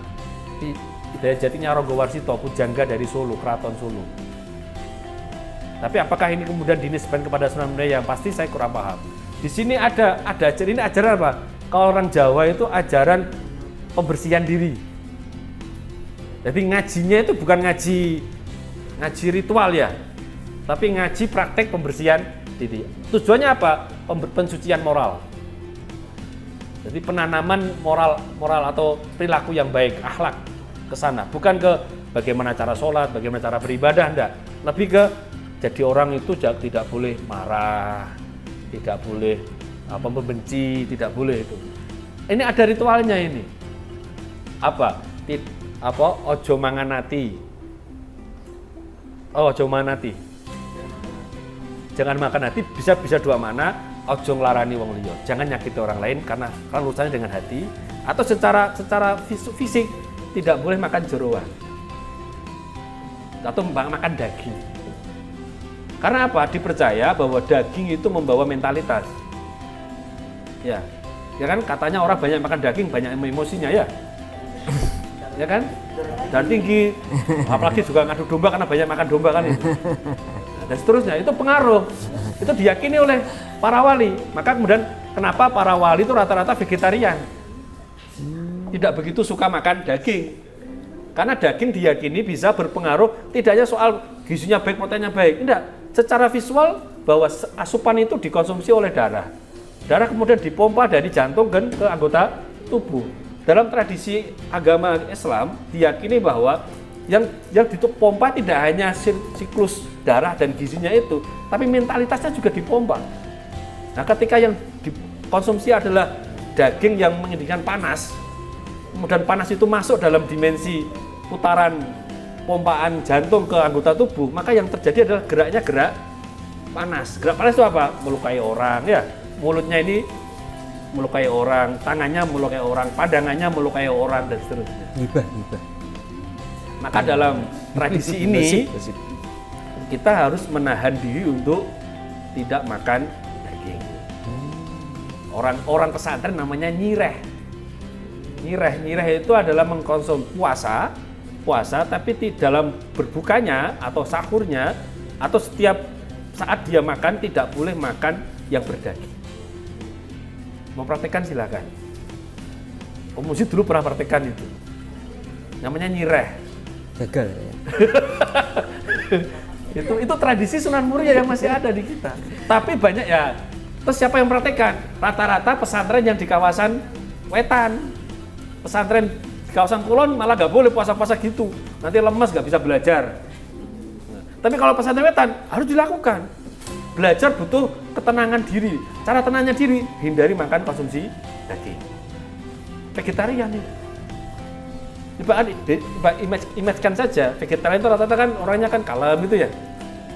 Hidayat Jatinya Ronggowarsito, Pujangga dari Solo, Keraton Solo. Tapi apakah ini kemudian dinisbahkan kepada Sunan Muria, yang pasti saya kurang paham. Di sini ada ini ajaran apa? Kalau orang Jawa itu ajaran pembersihan diri. Jadi ngajinya itu bukan ngaji ritual ya, tapi ngaji praktek pembersihan diri. Tujuannya apa? Pensucian moral. Jadi penanaman moral atau perilaku yang baik, akhlak ke sana, bukan ke bagaimana cara sholat, bagaimana cara beribadah, enggak. Lebih ke Jadi orang itu tidak boleh marah, tidak boleh membenci, tidak boleh itu. Ini ada ritualnya ini. Apa? Ojo manganati. Ojo manganati. Jangan makan hati, bisa dua makna. Ojo nglarani wong liya. Jangan nyakiti orang lain karena urusannya dengan hati. Atau secara fisik tidak boleh makan jeroan atau makan daging. Karena apa? Dipercaya bahwa daging itu membawa mentalitas. Ya kan katanya orang banyak makan daging banyak emosinya ya. Ya kan? Dan tinggi. Apalagi juga ngadu domba karena banyak makan domba kan itu. Dan seterusnya itu pengaruh. Itu diyakini oleh para wali. Maka kemudian kenapa para wali itu rata-rata vegetarian? Tidak begitu suka makan daging. Karena daging diyakini bisa berpengaruh tidak hanya soal gizinya baik, proteinnya baik. Tidak, secara visual bahwa asupan itu dikonsumsi oleh darah. Darah kemudian dipompa dari jantung ke anggota tubuh. Dalam tradisi agama Islam diyakini bahwa yang dipompa tidak hanya siklus darah dan gizinya itu, tapi mentalitasnya juga dipompa. Nah, ketika yang dikonsumsi adalah daging yang mengindikasikan panas, kemudian panas itu masuk dalam dimensi putaran pompaan jantung ke anggota tubuh, maka yang terjadi adalah geraknya gerak panas. Gerak panas itu apa? Melukai orang ya. Mulutnya ini melukai orang, tangannya melukai orang, pandangannya melukai orang dan seterusnya. Hibah. Maka dalam tradisi ini kita harus menahan diri untuk tidak makan daging. Orang pesantren namanya nyireh. Nyireh itu adalah mengkonsumsi puasa tapi di dalam berbukanya atau sahurnya atau setiap saat dia makan tidak boleh makan yang berdaging. Mau praktekkan silakan. Om Musi dulu pernah praktekkan itu. Namanya nyireh. Gagal ya. itu tradisi Sunan Muria yang masih ada di kita. Tapi banyak ya. Terus siapa yang praktekkan? Rata-rata pesantren yang di kawasan wetan. Pesantren di kawasan kulon malah nggak boleh puasa-puasa gitu. Nanti lemes nggak bisa belajar. Tapi kalau pesantren wetan harus dilakukan. Belajar butuh ketenangan diri. Cara tenangnya diri, hindari makan konsumsi daging. Vegetarian itu. Image-kan saja, vegetarian itu rata-rata kan orangnya kan kalem gitu ya.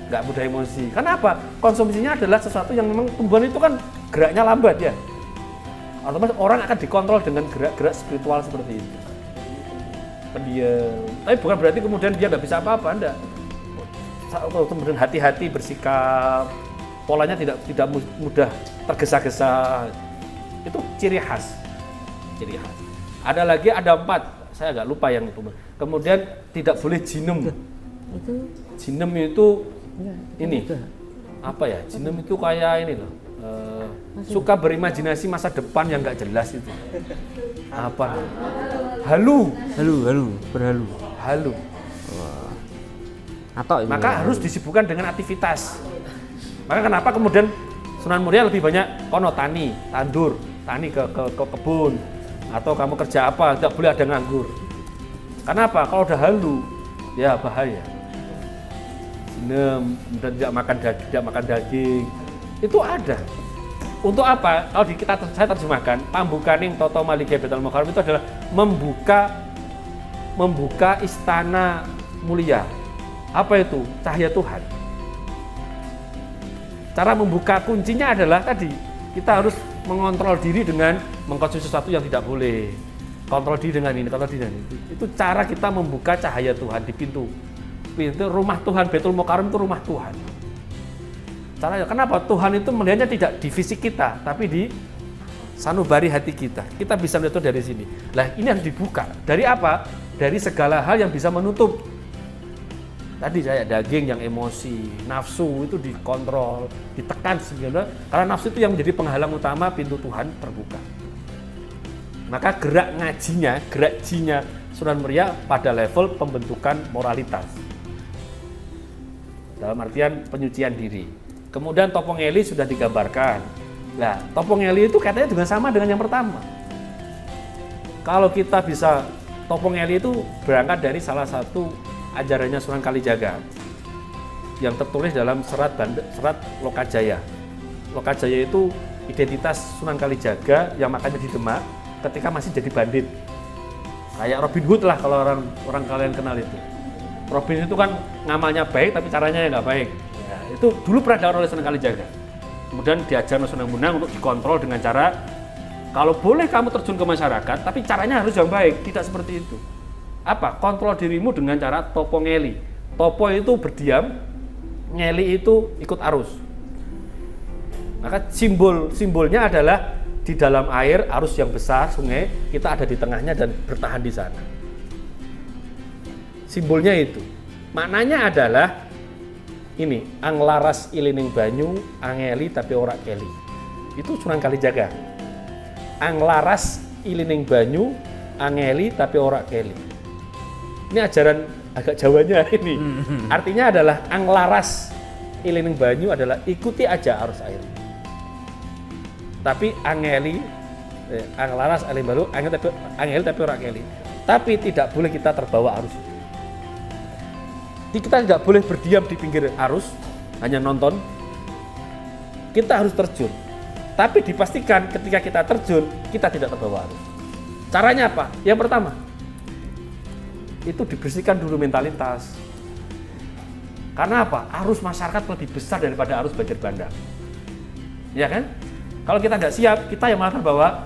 Nggak mudah emosi. Karena apa? Konsumsinya adalah sesuatu yang memang tumbuhan itu kan geraknya lambat ya. Otomatis orang akan dikontrol dengan gerak-gerak spiritual seperti itu. Pendiam. Tapi bukan berarti kemudian dia nggak bisa apa-apa, enggak. Kemudian hati-hati bersikap, polanya tidak mudah tergesa-gesa. Itu ciri khas. Ada lagi, ada 4. Saya agak lupa yang itu. Kemudian tidak boleh jinem. Jinem itu ini apa ya? Jinem itu kayak ini loh. Suka berimajinasi masa depan yang nggak jelas itu. Apa? Halu. Berhalu. Halu. Atau ini maka harus disibukkan dengan aktivitas. Maka kenapa kemudian Sunan Muria lebih banyak kono tani ke kebun, atau kamu kerja apa, tidak boleh ada nganggur. Karena apa? Kalau udah halu, ya bahaya. Sinem, kemudian tidak makan daging, itu ada. Untuk apa? Kalau saya terjemahkan, pambukaning toto malike betal mokharam itu adalah membuka istana mulia. Apa itu? Cahaya Tuhan. Cara membuka kuncinya adalah tadi, kita harus mengontrol diri dengan mengkonsumsi sesuatu yang tidak boleh. Kontrol diri dengan ini, kontrol diri dengan itu. Itu cara kita membuka cahaya Tuhan di pintu. Pintu rumah Tuhan, Baitul Mukarram itu rumah Tuhan. Caranya, kenapa? Tuhan itu melihatnya tidak di fisik kita, tapi di sanubari hati kita. Kita bisa melihat itu dari sini. Nah, ini harus dibuka. Dari apa? Dari segala hal yang bisa menutup. Tadi saya daging yang emosi, nafsu itu dikontrol, ditekan sebenarnya. Karena nafsu itu yang menjadi penghalang utama pintu Tuhan terbuka. Maka gerak ngajinya, gerak jinya Sunan Muria pada level pembentukan moralitas. Dalam artian penyucian diri. Kemudian Topongeli sudah digambarkan. Nah, Topongeli itu katanya juga sama dengan yang pertama. Kalau kita bisa, Topongeli itu berangkat dari salah satu ajarannya Sunan Kalijaga. yang tertulis dalam serat Lokajaya. Lokajaya itu identitas Sunan Kalijaga yang makanya di Demak ketika masih jadi bandit. Kayak Robin Hood lah kalau orang kalian kenal itu. Robin itu kan ngamalnya baik tapi caranya yang nggak baik. Ya, itu dulu pernah dilakukan oleh Sunan Kalijaga. Kemudian diajar oleh Sunan Bonang untuk dikontrol dengan cara kalau boleh kamu terjun ke masyarakat, tapi caranya harus yang baik, tidak seperti itu. Apa? Kontrol dirimu dengan cara topo ngeli. Topo itu berdiam, ngeli itu ikut arus. Maka simbolnya adalah di dalam air, arus yang besar, sungai, kita ada di tengahnya dan bertahan di sana. Simbolnya itu. Maknanya adalah ini, anglaras ilining banyu, angeli tapi ora keli. Itu Sunan Kalijaga. Anglaras ilining banyu, angeli tapi ora keli. Ini ajaran agak Jawanya ini. Artinya adalah anglaras ilining banyu adalah ikuti aja arus air. Tapi angeli, anglaras ilining banyu, angeli tapi ora keli. Tapi tidak boleh kita terbawa arus. Kita tidak boleh berdiam di pinggir arus, hanya nonton. Kita harus terjun. Tapi dipastikan ketika kita terjun, kita tidak terbawa arus. Caranya apa? Yang pertama, itu dibersihkan dulu mentalitas. Karena apa? Arus masyarakat lebih besar daripada arus banjir bandang. Ya kan? Kalau kita nggak siap, kita yang malah terbawa.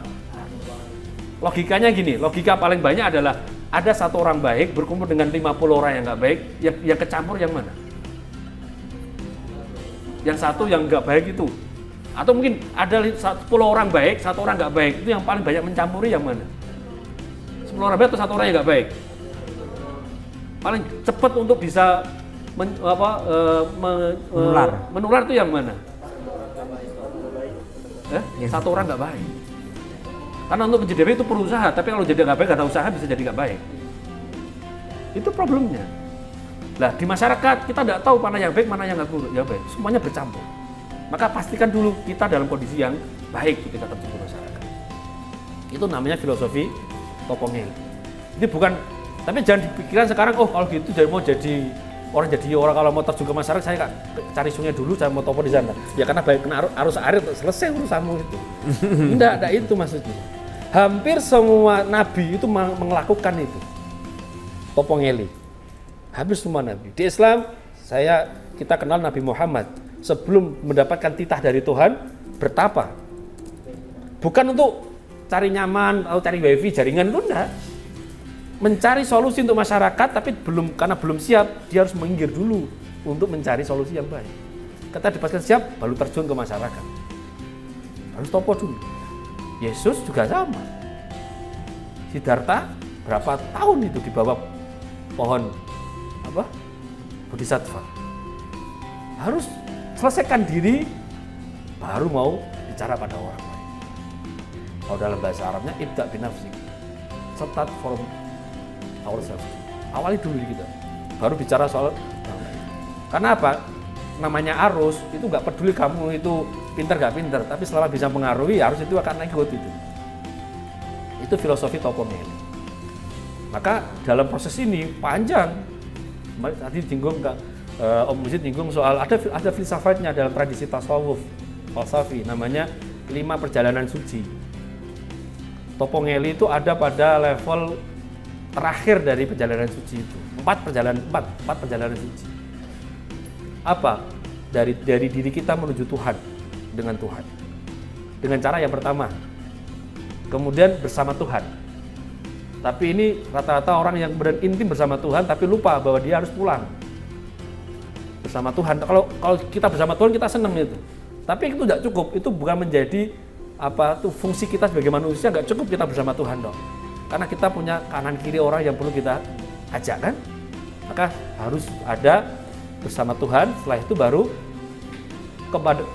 Logikanya gini, logika paling banyak adalah ada satu orang baik berkumpul dengan 50 orang yang nggak baik, yang kecampur yang mana? Yang satu yang nggak baik itu. Atau mungkin ada 10 orang baik, satu orang nggak baik, itu yang paling banyak mencampuri yang mana? 10 orang baik atau satu orang yang nggak baik? Paling cepat untuk bisa menular itu yang mana? Satu orang nggak baik. Karena untuk menjadi baik itu berusaha, tapi kalau jadi nggak baik, nggak ada usaha bisa jadi nggak baik. Itu problemnya. Nah di masyarakat kita nggak tahu mana yang baik, mana yang nggak baik, semuanya bercampur. Maka pastikan dulu kita dalam kondisi yang baik ketika terjun ke masyarakat. Itu namanya filosofi Topongel. Ini bukan, tapi jangan dipikirkan sekarang, oh kalau gitu mau jadi orang kalau mau terjun ke masyarakat, saya cari sungai dulu, saya mau topo di sana. Ya karena baik kena arus air, selesai urusanmu itu. Enggak itu maksudnya. Hampir semua nabi itu melakukan itu. Topongeli. Hampir semua nabi. Di Islam, kita kenal Nabi Muhammad. Sebelum mendapatkan titah dari Tuhan, bertapa. Bukan untuk cari nyaman atau cari wifi jaringan, itu enggak. Mencari solusi untuk masyarakat, tapi karena belum siap, dia harus minggir dulu untuk mencari solusi yang baik. Ketika dipastikan siap, baru terjun ke masyarakat. Harus topo dulu. Yesus juga sama. Siddhartha berapa tahun itu di bawah pohon Bodhisattva. Harus selesaikan diri, baru mau bicara pada orang lain. Kalau dalam bahasa Arabnya, ibda binafsik. Start from ourselves. Awali dulu kita, baru bicara soal orang lain. Karena apa? Namanya arus, itu nggak peduli kamu itu pintar nggak pintar, tapi selama bisa mengaruhi, arus itu akan ikut itu. Itu filosofi Topongel. Maka dalam proses ini panjang. Tadi disinggung Om Mujid nyinggung soal ada filsafatnya dalam tradisi tasawuf falsafi, namanya 5 perjalanan suci. Topongeli itu ada pada level terakhir dari perjalanan suci itu. 4 perjalanan suci. Apa? Dari diri kita menuju Tuhan, dengan Tuhan. Dengan cara yang pertama. Kemudian bersama Tuhan. Tapi ini rata-rata orang yang intim bersama Tuhan tapi lupa bahwa dia harus pulang. Bersama Tuhan. Kalau kita bersama Tuhan kita senang itu. Tapi itu tidak cukup. Itu bukan menjadi fungsi kita sebagai manusia, nggak cukup kita bersama Tuhan dong. Karena kita punya kanan kiri orang yang perlu kita ajak kan. Maka harus ada bersama Tuhan, setelah itu baru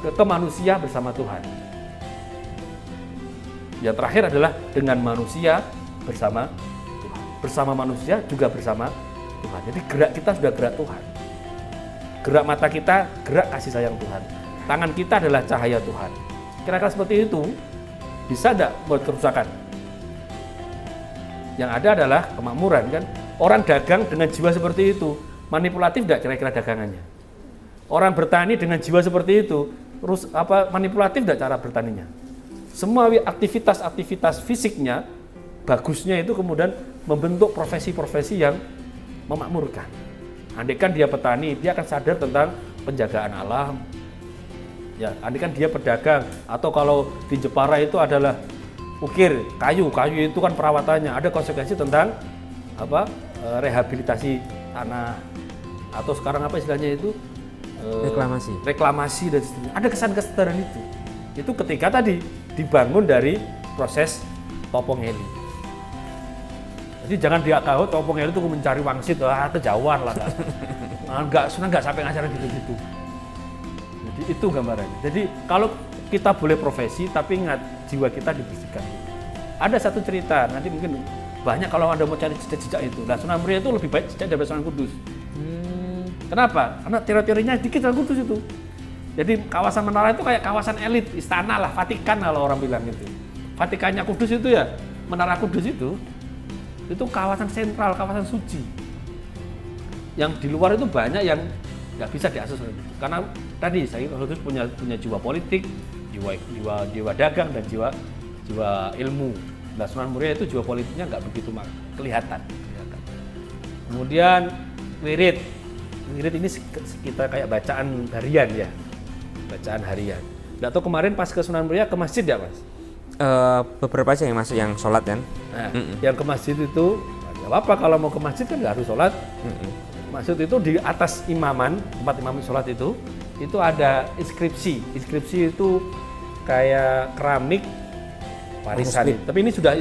ke manusia bersama Tuhan. Yang terakhir adalah dengan manusia bersama Tuhan. Bersama manusia juga bersama Tuhan. Jadi gerak kita sudah gerak Tuhan. Gerak mata kita, gerak kasih sayang Tuhan. Tangan kita adalah cahaya Tuhan. Kira-kira seperti itu, bisa tidak buat kerusakan? Yang ada adalah kemakmuran kan. Orang dagang dengan jiwa seperti itu, manipulatif tidak kira-kira dagangannya? Orang bertani dengan jiwa seperti itu, terus manipulatif tidak cara bertaninya? Semua aktivitas fisiknya, bagusnya itu kemudian membentuk profesi-profesi yang memakmurkan. Andaikan dia petani, dia akan sadar tentang penjagaan alam. Ya, andaikan dia pedagang, atau kalau di Jepara itu adalah ukir kayu itu kan perawatannya, ada konsekuensi tentang rehabilitasi tanah, atau sekarang apa istilahnya itu reklamasi dan seterusnya. Ada kesan-kesan itu ketika tadi dibangun dari proses topongeli. Jadi jangan diakau topongeli itu mencari wangsit, kejauhan lah, nggak sampai ngajarin gitu. Jadi itu gambarannya. Jadi kalau kita boleh profesi, tapi ingat jiwa kita dibersihkan. Ada satu cerita, nanti mungkin banyak kalau Anda mau cari jejak-jejak itu. Nah, Sunan Muria itu lebih baik jejak daripada Sunan Kudus. Kenapa? Karena teori-teorinya dikit Sunan Kudus itu. Jadi kawasan Menara itu kayak kawasan elit, istana lah, Vatikan kalau orang bilang itu. Vatikannya Kudus itu ya, Menara Kudus itu kawasan sentral, kawasan suci. Yang di luar itu banyak yang nggak bisa diakses. Karena tadi saya Kudus punya jiwa politik, jiwa dagang dan jiwa ilmu. Nah, Sunan Muria itu jiwa politiknya nggak begitu kelihatan. Kemudian wirid ini kita kayak bacaan harian ya, bacaan harian. Nggak tahu kemarin pas ke Sunan Muria ke masjid ya Mas? Beberapa aja yang masuk yang sholat kan. Nah, yang ke masjid itu nggak apa-apa, kalau mau ke masjid kan nggak harus sholat. Maksud itu di atas imaman, tempat imam sholat itu ada inskripsi itu kayak keramik warisan. Tapi ini sudah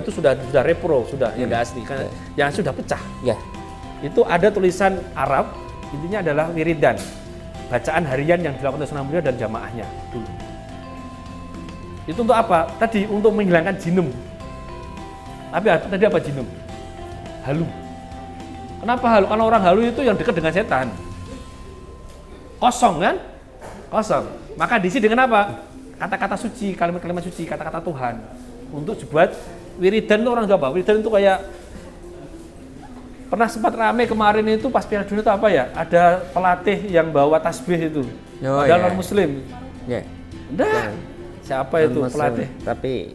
repro, yang nggak asli, kan yang sudah pecah. Ya. Itu ada tulisan Arab, intinya adalah wiridan, bacaan harian yang dilakukan oleh Sunan Muria dan jamaahnya dulu. Itu untuk apa? Tadi untuk menghilangkan jinum. Tapi tadi apa jinum? Halu. Kenapa halu? Karena orang halu itu yang dekat dengan setan. Kosong kan? Kosong. Maka diisi dengan apa? Kata-kata suci, kalimat-kalimat suci, kata-kata Tuhan. Untuk dibuat wiridan itu orang Jawa. Wiridan itu kayak pernah sempat rame kemarin itu pas Piala Dunia itu apa ya? Ada pelatih yang bawa tasbih itu. Padahal non muslim. Ya. Enggak. Siapa itu pelatih? Tapi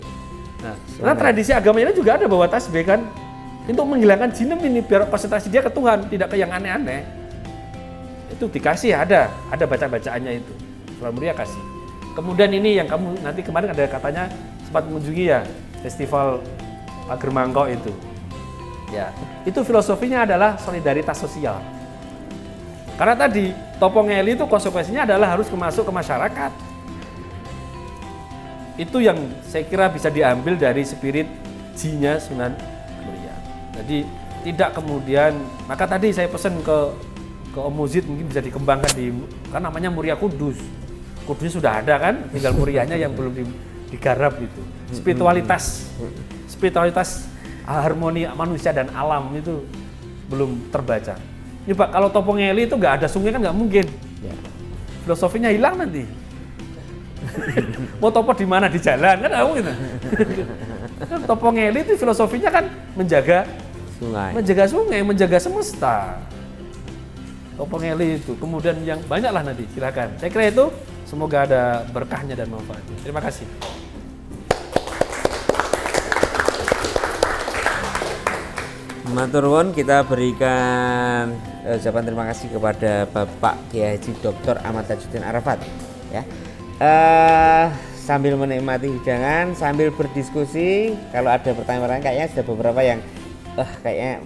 karena tradisi agamanya juga ada bawa tasbih kan. Untuk menghilangkan jinum ini biar konsentrasi dia ke Tuhan, tidak ke yang aneh-aneh. Itu dikasih ada baca-bacaannya itu. Sunan Muria kasih. Kemudian ini yang kamu nanti kemarin ada katanya sempat mengunjungi ya, festival Pager Mangkok itu. Ya, itu filosofinya adalah solidaritas sosial. Karena tadi topongeli itu konsekuensinya adalah harus masuk ke masyarakat. Itu yang saya kira bisa diambil dari spirit jinya Sunan Muria. Jadi tidak kemudian, maka tadi saya pesan ke Om Muzid mungkin bisa dikembangkan kan namanya Muria Kudus. Kudusnya sudah ada kan, tinggal Murianya yang belum digarap gitu. Spiritualitas harmoni manusia dan alam itu belum terbaca. Ini Pak, kalau topongeli itu nggak ada sungai kan nggak mungkin. Ya. Filosofinya hilang nanti. Mau topo di mana, di jalan kan nggak mungkin. Kan topongeli itu filosofinya kan menjaga sungai, menjaga semesta. Topongeli itu. Kemudian yang banyak lah nanti, silakan. Saya kira itu semoga ada berkahnya dan manfaatnya. Terima kasih. Matur nuwun, kita berikan ucapan terima kasih kepada Bapak Kiai Haji Dr. Ahmad Tajuddin Arafat ya. Sambil menikmati hidangan, sambil berdiskusi, kalau ada pertanyaan kayaknya sudah beberapa yang kayaknya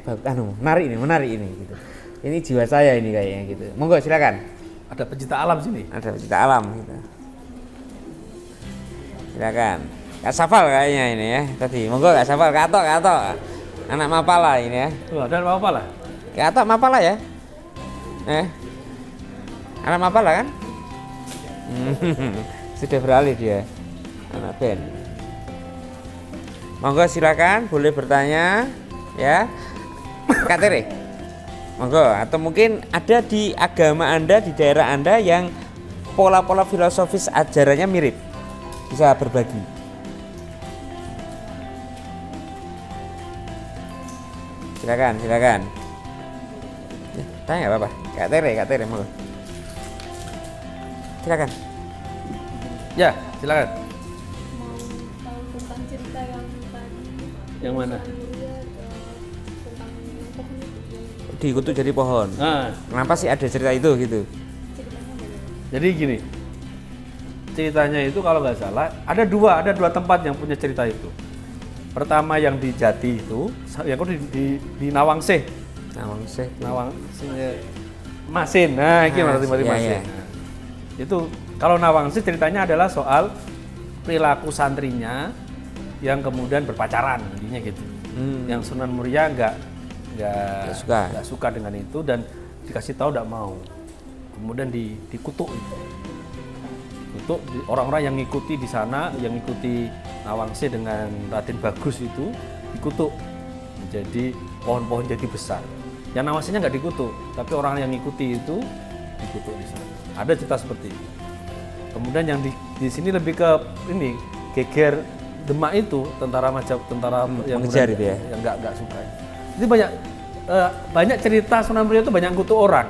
menarik ini gitu. Ini jiwa saya ini kayaknya gitu. Monggo silakan. Ada pecinta alam sini. Ada pecinta alam gitu. Silakan. Kak Safal kayaknya ini ya tadi. Monggo Kak Safal, Kak Atok. Anak Mapala ini ya. Ada anak Mapala? Kak Atok Mapala ya? Anak Mapala kan? Sudah beralih dia. Anak band. Monggo silakan, boleh bertanya ya. Kak Tere. Monggo, atau mungkin ada di agama Anda, di daerah Anda yang pola-pola filosofis ajarannya mirip. Bisa berbagi. Silakan. Tanya apa? Kak Tere, monggo. Silakan. Ya, silakan. Mau tahu tentang cerita yang tadi. Yang mana? Muria, tentang pohon itu. Dikutuk jadi pohon. Nah, Kenapa sih ada cerita itu gitu? Ceritanya bagaimana? jadi gini, ceritanya itu kalau nggak salah ada dua tempat yang punya cerita itu. Pertama yang di Jati itu, yang kedua di Nawangsih, Nawangsih. Masin. Nah, ini berarti Iya, Masin. iya. Nah, itu kalau Nawangsih ceritanya adalah soal perilaku santrinya yang kemudian berpacaran, intinya gitu. Yang Sunan Muria nggak suka dengan itu dan dikasih tahu tidak mau. Kemudian dikutuk itu. Untuk orang-orang yang ngikuti di sana, yang ngikuti Nawangsih dengan Raden Bagus itu dikutuk menjadi pohon-pohon jadi besar. Yang Nawangsihnya nggak dikutuk, tapi orang yang ngikuti itu dikutuk di sana. Ada cerita seperti itu. Kemudian yang di sini lebih ke ini geger Demak itu tentara yang mengejar itu ya? yang nggak suka. Jadi banyak cerita Sunan Muria itu banyak kutuk orang.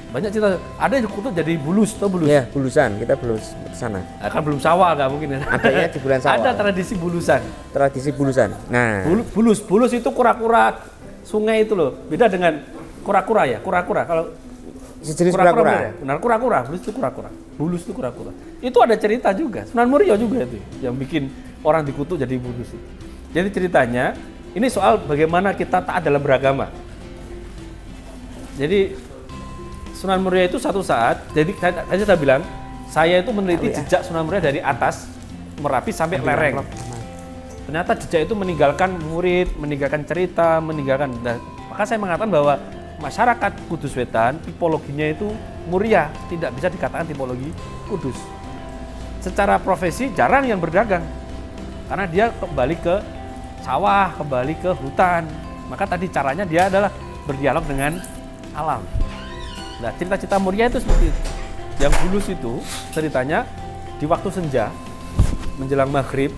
Banyak cerita, ada yang kutuk jadi bulus, tau bulus? Ya, bulusan, kita belum ke sana. Nah, kan belum sawal nggak mungkin ya. Adanya di bulan Syawal. Ada tradisi bulusan. Tradisi bulusan. Nah, Bulus itu kura-kura sungai itu loh. Beda dengan kura-kura ya, kura-kura. Kalau sejenis kura-kura. benar ya? Benar, kura-kura. Bulus itu kura-kura. Bulus itu kura-kura. Itu ada cerita juga. Sunan Muria juga itu yang bikin orang dikutuk jadi bulus itu. Jadi ceritanya ini soal bagaimana kita taat dalam beragama. Jadi Sunan Muria itu satu saat, jadi tadi saya bilang, saya itu meneliti jejak Sunan Muria dari atas Merapi sampai lereng. Ternyata jejak itu meninggalkan murid, meninggalkan cerita, maka saya mengatakan bahwa masyarakat Kudus Wetan tipologinya itu Muria, tidak bisa dikatakan tipologi Kudus. Secara profesi jarang yang berdagang, karena dia kembali ke sawah, kembali ke hutan. Maka tadi caranya dia adalah berdialog dengan alam. Nah, cerita-cerita Muria itu seperti itu. Yang bulus itu ceritanya di waktu senja menjelang maghrib.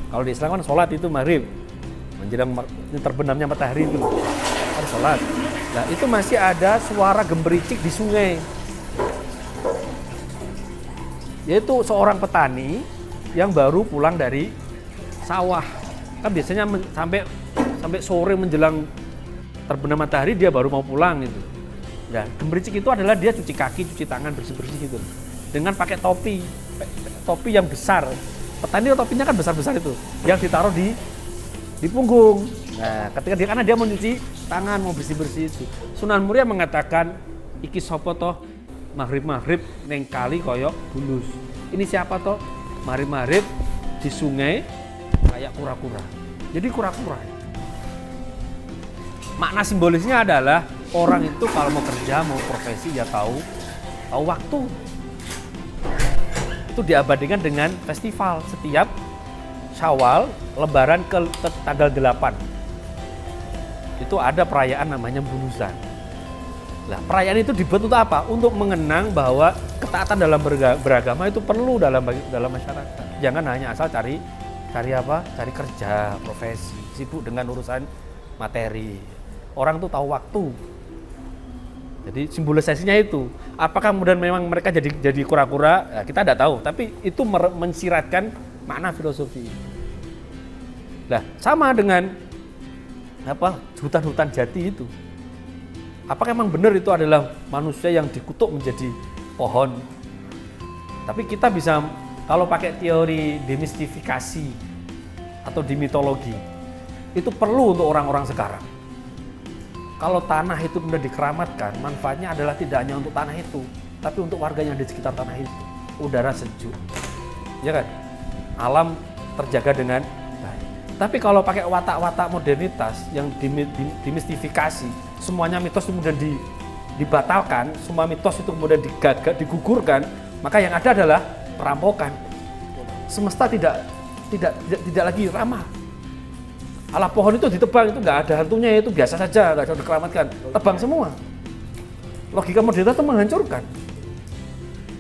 Kalau di Islam kan sholat itu maghrib, menjelang terbenamnya matahari itu harus sholat. Nah, itu masih ada suara gembericik di sungai. Yaitu seorang petani yang baru pulang dari sawah. Kan biasanya sampai sore menjelang terbenam matahari dia baru mau pulang gitu. Ya, gembericik itu adalah dia cuci kaki, cuci tangan, bersih-bersih gitu. Dengan pakai topi yang besar. Petani topinya kan besar-besar itu, yang ditaruh di punggung. Nah, karena dia mau cuci tangan, mau bersih-bersih itu. Sunan Muria mengatakan, iki sopo toh maghrib neng kali koyok bulus. Ini siapa toh? Maghrib di sungai kayak kura-kura. Jadi kura-kura. Makna simbolisnya adalah orang itu kalau mau kerja, mau profesi ya tahu waktu. Itu diabadikan dengan festival setiap Syawal, Lebaran ke tanggal 8. Itu ada perayaan namanya bulusan. Nah, perayaan itu dibuat untuk apa? Untuk mengenang bahwa ketaatan dalam beragama itu perlu dalam masyarakat. Jangan hanya asal cari apa? Cari kerja, profesi, sibuk dengan urusan materi. Orang tuh tahu waktu. Jadi simbolisasinya itu. Apakah kemudian memang mereka jadi kura-kura? Ya, kita tidak tahu. Tapi itu mensiratkan makna filosofi. Nah, sama dengan hutan-hutan jati itu. Apakah memang benar itu adalah manusia yang dikutuk menjadi pohon? Tapi kita bisa, kalau pakai teori demistifikasi atau dimitologi, itu perlu untuk orang-orang sekarang. Kalau tanah itu kemudian dikeramatkan, manfaatnya adalah tidak hanya untuk tanah itu, tapi untuk warga yang di sekitar tanah itu. Udara sejuk, ya kan? Alam terjaga dengan baik. Tapi kalau pakai watak-watak modernitas yang dimistifikasi, semuanya mitos itu kemudian dibatalkan, semua mitos itu kemudian digugurkan, maka yang ada adalah perampokan. Semesta tidak lagi ramah. Alah pohon itu ditebang, itu nggak ada hantunya, itu biasa saja, nggak ada dikeramatkan, tebang semua. Logika modernitas itu menghancurkan.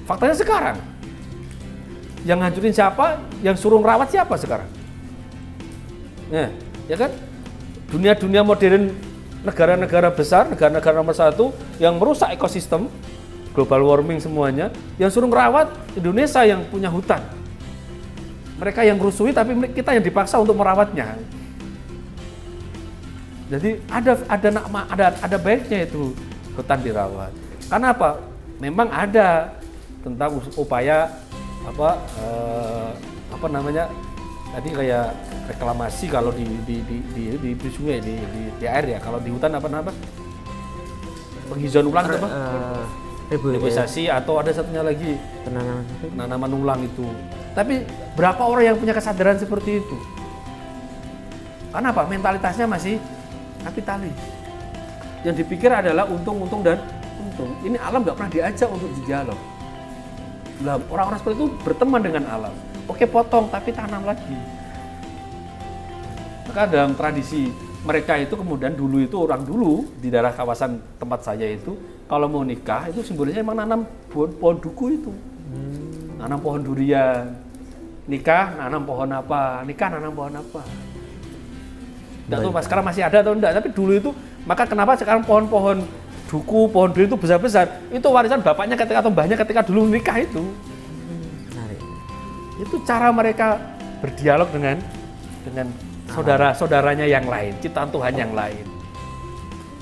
Faktanya sekarang, yang hancurin siapa, yang suruh merawat siapa sekarang? Ya kan? Dunia modern, negara-negara besar, negara-negara nomor 1 yang merusak ekosistem, global warming semuanya, yang suruh ngerawat Indonesia yang punya hutan. Mereka yang rusui tapi kita yang dipaksa untuk merawatnya. Jadi ada baiknya itu hutan dirawat. Karena apa? Memang ada tentang upaya apa namanya? Tadi kayak reklamasi kalau di sungai di air ya. Kalau di hutan apa namanya? Penghijauan ulang itu apa? Reboisasi atau ada satunya lagi penanaman ulang itu. Tapi berapa orang yang punya kesadaran seperti itu? Karena apa? Mentalitasnya masih kapitalis. Yang dipikir adalah untung dan untung. Ini alam nggak pernah diajak untuk didialog. Nah, orang-orang seperti itu berteman dengan alam. Oke, potong tapi tanam lagi. Maka dalam tradisi mereka itu kemudian dulu itu orang dulu di daerah kawasan tempat saya itu kalau mau nikah itu simbolnya emang nanam pohon duku itu. Nanam pohon durian. Nikah nanam pohon apa? Nikah nanam pohon apa? Tidak tahu sekarang masih ada atau enggak, tapi dulu itu maka kenapa sekarang pohon-pohon duku, pohon durian itu besar-besar? Itu warisan bapaknya ketika atau mbahnya ketika dulu nikah itu. Itu cara mereka berdialog dengan saudara-saudaranya yang lain, ciptaan Tuhan yang lain.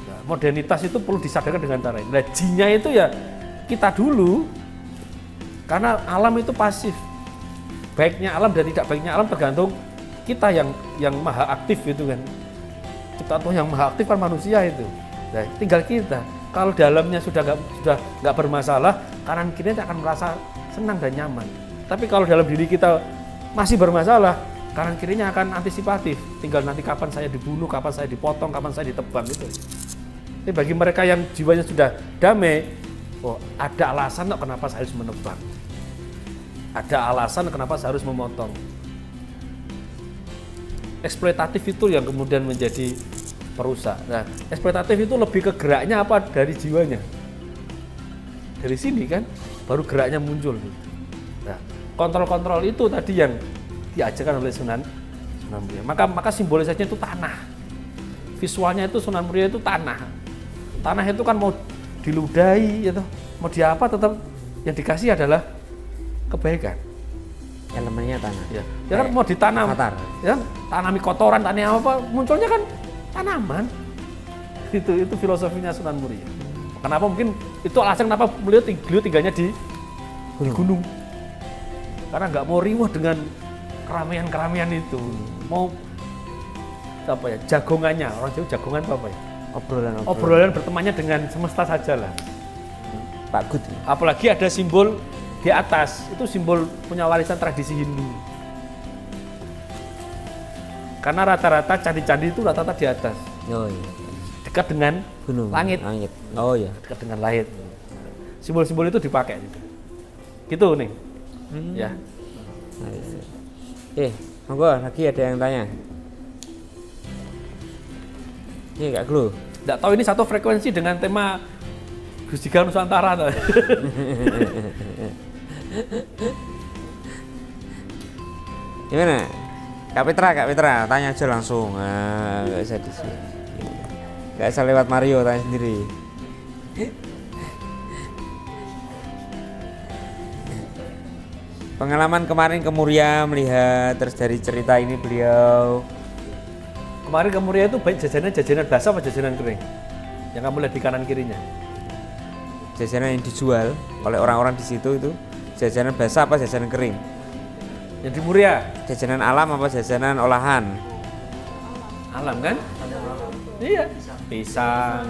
Nah, modernitas itu perlu disadarkan dengan cara ini. Nah, jinnya itu ya kita dulu, karena alam itu pasif. Baiknya alam dan tidak baiknya alam tergantung kita yang maha aktif itu kan. Ciptaan Tuhan yang maha aktif kan manusia itu. Nah, tinggal kita. Kalau dalamnya sudah nggak bermasalah, kanan kirinya akan merasa senang dan nyaman. Tapi kalau dalam diri kita masih bermasalah, kanan kirinya akan antisipatif. Tinggal nanti kapan saya dibunuh, kapan saya dipotong, kapan saya ditebang gitu. Tapi bagi mereka yang jiwanya sudah damai, oh ada alasan kok kenapa saya harus menebang. Ada alasan kenapa saya harus memotong. Eksploitatif itu yang kemudian menjadi perusak. Nah, eksploitatif itu lebih ke geraknya apa dari jiwanya. Dari sini kan, baru geraknya muncul. Nah, kontrol-kontrol itu tadi yang diajarkan oleh Sunan Muria. Maka simbolisasinya itu tanah. Visualnya itu Sunan Muria itu tanah. Tanah itu kan mau diludahi, gitu. Mau diapa tetap yang dikasih adalah kebaikan. Elemennya tanah. Ya kan mau ditanam. Avatar. Ya, tanami kotoran, tanam apa, munculnya kan tanaman. Itu filosofinya Sunan Muria. Kenapa mungkin itu alasan kenapa beliau tinggalnya di gunung. Karena nggak mau riuh dengan keramaian itu. Mau apa ya? Jagongannya, orang Jawa jagongan apa ya? Obrolan bertemannya dengan semesta sajalah. Pak Gut. Apalagi ada simbol di atas, itu simbol punya warisan tradisi Hindu. Karena rata-rata candi-candi itu rata-rata di atas. Oh iya. Dekat dengan Gunung. langit. Oh iya. Dekat dengan langit. Simbol-simbol itu dipakai gitu. Gitu nih. Ya. Monggo lagi ada yang tanya. Ini Kak Glo. Nggak tahu ini satu frekuensi dengan tema Gustiga Nusantara. Gimana? Kak Petra, tanya aja langsung. Nggak usah di sini. Nggak usah lewat Mario, tanya sendiri. Pengalaman kemarin ke Muria melihat terus dari cerita ini beliau. Kemarin ke Muria itu baik jajanan basah apa jajanan kering? Yang kamu lihat di kanan kirinya. Jajanan yang dijual oleh orang-orang di situ itu jajanan basah apa jajanan kering? Yang di Muria. Jajanan alam apa jajanan olahan? Alam kan? Iya. Pisang,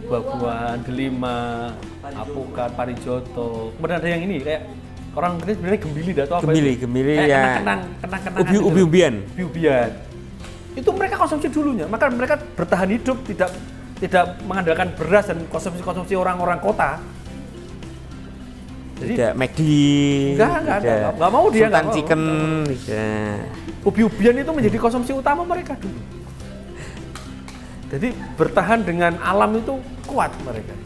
buah-buahan, delima, apukat, parijoto. Kemudian ada yang ini kayak orang ini sebenarnya gembili atau apa? Gembili ya. Kenang. Ubi-ubian. Ubi-ubian. Itu mereka konsumsi dulunya, maka mereka bertahan hidup tidak mengandalkan beras dan konsumsi orang-orang kota. Jadi tidak McD. Enggak mau dia Sultan Chicken. Ubi-ubian itu menjadi konsumsi utama mereka dulu. Jadi bertahan dengan alam itu kuat mereka.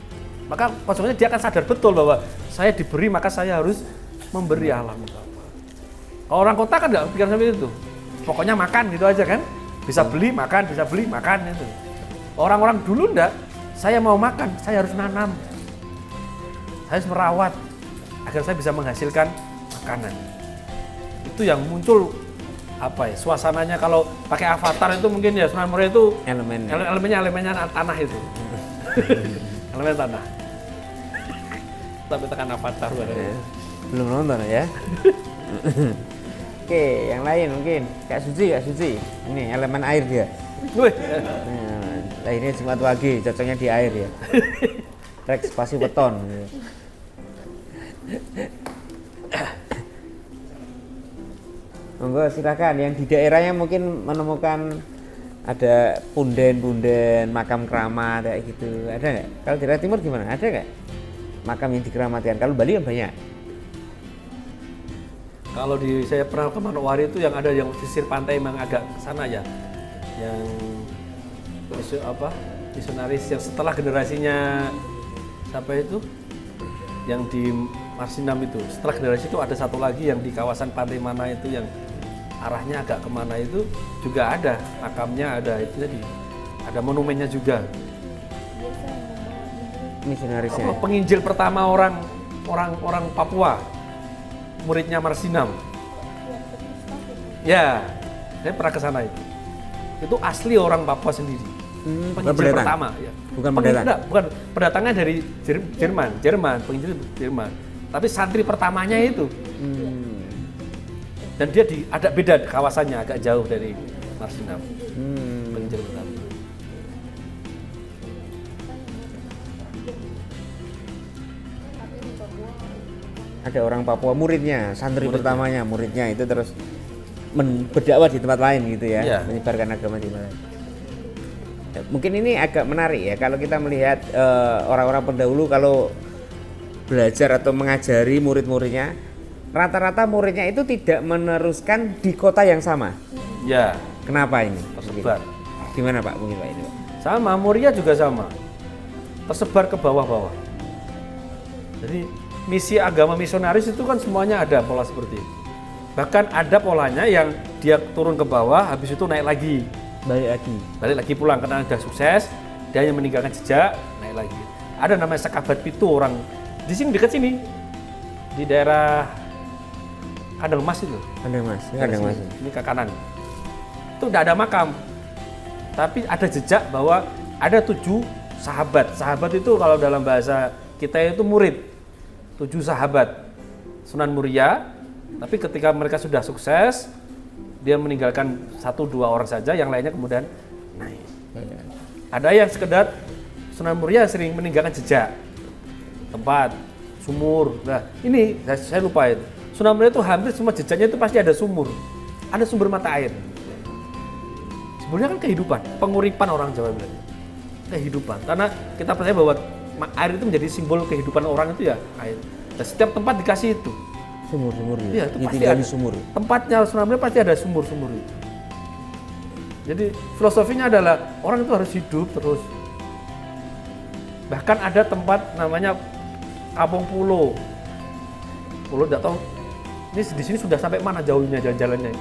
Maka konsumsinya dia akan sadar betul bahwa saya diberi maka saya harus memberi alam. Kalau orang kota kan nggak pikir seperti itu. Pokoknya makan gitu aja kan. Bisa beli makan itu. Orang-orang dulu enggak. Saya mau makan, saya harus nanam. saya harus merawat agar saya bisa menghasilkan makanan. Itu yang muncul apa ya, suasananya kalau pakai avatar itu mungkin ya Sunan Muria itu elemennya tanah itu. Elemen tanah. Tapi tekan avatar barangnya. Belum nonton ya. Oke, yang lain mungkin Kak Suci. Ini elemen air dia. Wih. Nah, ini Jumat Wage, cocoknya di air ya. Rex pasti weton. Monggo silakan yang di daerahnya mungkin menemukan ada punden-punden makam keramat kayak gitu. Ada nggak? Kalau di daerah timur gimana? Ada nggak makam yang dikeramatkan? Kalau Bali kan banyak. Kalau saya pernah ke Manokwari itu yang ada yang sisir pantai memang agak ke sana ya. Yang misionaris yang setelah generasinya siapa itu? Yang di Marsinam itu. Setelah generasi itu ada satu lagi yang di kawasan pantai mana itu yang arahnya agak kemana itu juga ada makamnya, ada itu tadi. Ada monumennya juga. Biasa yang membawa Misionarisnya. Penginjil pertama orang Papua. Muridnya Marsinam. Ya, saya pernah ke sana itu. Itu asli orang Papua sendiri. Penginjil pertama ya. Bukan pendatang. Bukan pendatangnya dari Jerman, penginjil Jerman. Tapi santri pertamanya itu. Dan dia ada beda kawasannya, agak jauh dari Marsinam. Penginjil pertama. Ada orang Papua muridnya, santri pertamanya muridnya itu terus berdakwah di tempat lain gitu ya, Ya. menyebarkan agama di mana. Mungkin ini agak menarik ya kalau kita melihat orang-orang pendahulu kalau belajar atau mengajari murid-muridnya, rata-rata muridnya itu tidak meneruskan di kota yang sama. Ya, Kenapa ini? tersebar. Gimana Pak? Mungkin Pak ini Pak. Sama, Muria juga sama. Tersebar ke bawah-bawah. Jadi misi agama misionaris itu kan semuanya ada pola seperti itu. Bahkan ada polanya yang dia turun ke bawah, habis itu naik lagi. Balik lagi pulang karena udah sukses, dia hanya meninggalkan jejak, naik lagi. Ada namanya Sekabat Pitu, orang di sini dekat sini. Di daerah Kandang Mas itu. Kandang Mas. Ini ke kanan. Itu udah ada makam. Tapi ada jejak bahwa ada 7 sahabat. Sahabat itu kalau dalam bahasa kita itu murid. 7 sahabat Sunan Muria. Tapi ketika mereka sudah sukses, dia meninggalkan 1-2 orang saja, yang lainnya kemudian naik. Ada yang sekedar Sunan Muria sering meninggalkan jejak. Tempat, sumur. Nah, ini saya lupa itu. Sunan Muria itu hampir semua jejaknya itu pasti ada sumur. Ada sumber mata air. Sebenarnya kan kehidupan, penguripan orang Jawa bilang. Kehidupan. Karena kita percaya bahwa air itu menjadi simbol kehidupan orang itu ya air. Dan setiap tempat dikasih itu. Sumur-sumur Iya, itu pasti ditinggali ada. sumur. Tempatnya Sunan Muria pasti ada sumur-sumur itu. Jadi filosofinya adalah orang itu harus hidup terus. Bahkan ada tempat namanya Kampung Pulo. Pulo tidak tahu. Ini di sini sudah sampai mana jauhnya jalan-jalannya?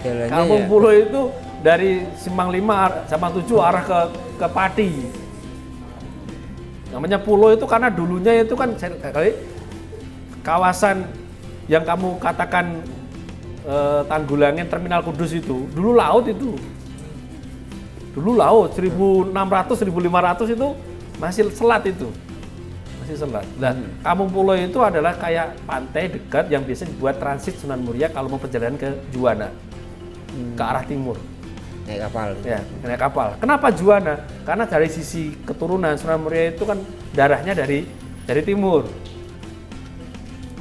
Jalannya Kampung ya. Pulo itu dari Simpang 5 Simpang 7 arah ke Pati. Namanya pulo itu karena dulunya itu kan kali kawasan yang kamu katakan Tanggulangin Terminal Kudus itu dulu laut itu. Dulu laut 1600 1500 itu masih selat itu. Masih selat. Nah, Kampung Pulo itu adalah kayak pantai dekat yang biasa dibuat transit Sunan Muria kalau mau perjalanan ke Juwana. Ke arah timur. Naik kapal. Ya, naik kapal. Kenapa Juwana? Karena dari sisi keturunan Sunan Muria itu kan darahnya dari timur.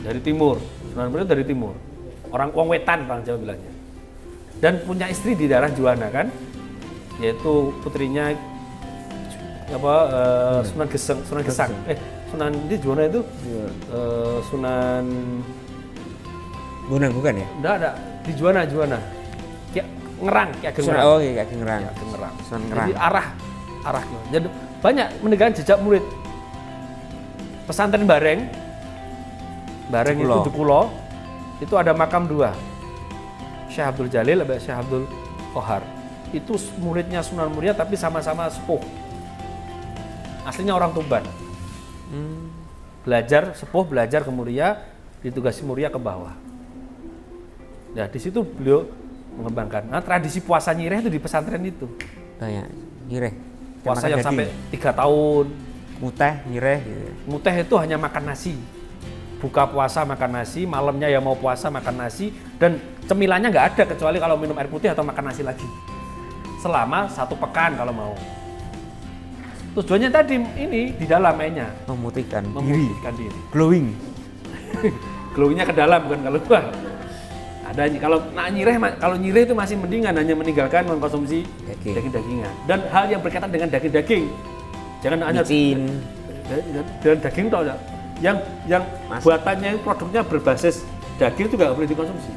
Dari timur. Sunan Muria dari timur. Orang Wong Wetan orang Jawa bilangnya. Dan punya istri di daerah Juwana kan, yaitu putrinya Sunan Gesang. Sunan di Juwana itu Sunan Bonang bukan ya? enggak ada di Juwana. Ngerang, Ki Ageng Ngerang. Oh iya, Ki Ngerang. Ki Ageng Ngerang. Sunan Ngerang. Jadi arah. Jadi banyak meninggalkan jejak murid. Pesantren Bareng itu di Kulo. Itu ada makam 2. Syekh Abdul Jalil dan Syekh Abdul Qahar. Itu muridnya Sunan Muria tapi sama-sama sepuh. Aslinya orang Tuban. Belajar sepuh, belajar ke Muria, ditugasi Muria ke bawah. Nah, di situ beliau mengembangkan. Nah, tradisi puasa Nyireh itu di pesantren itu. Banyak nyireh. Puasa Makan yang sampai daging. 3 tahun. Muteh, nyireh gitu. Muteh itu hanya makan nasi. Buka puasa makan nasi, malamnya yang mau puasa makan nasi, dan cemilannya nggak ada kecuali kalau minum air putih atau makan nasi lagi. Selama 1 pekan kalau mau. Tujuannya tadi ini di dalam mainnya, Memutihkan diri. memutihkan diri. Glowing. Glowingnya ke dalam bukan ke luar. Ada kalau nyireh itu masih mendingan hanya meninggalkan mengkonsumsi Daging. daging-dagingan dan hal yang berkaitan dengan daging-daging. Jangan hanya Micin. dan daging toh ya. Yang Mas. buatannya produknya berbasis daging itu nggak boleh dikonsumsi.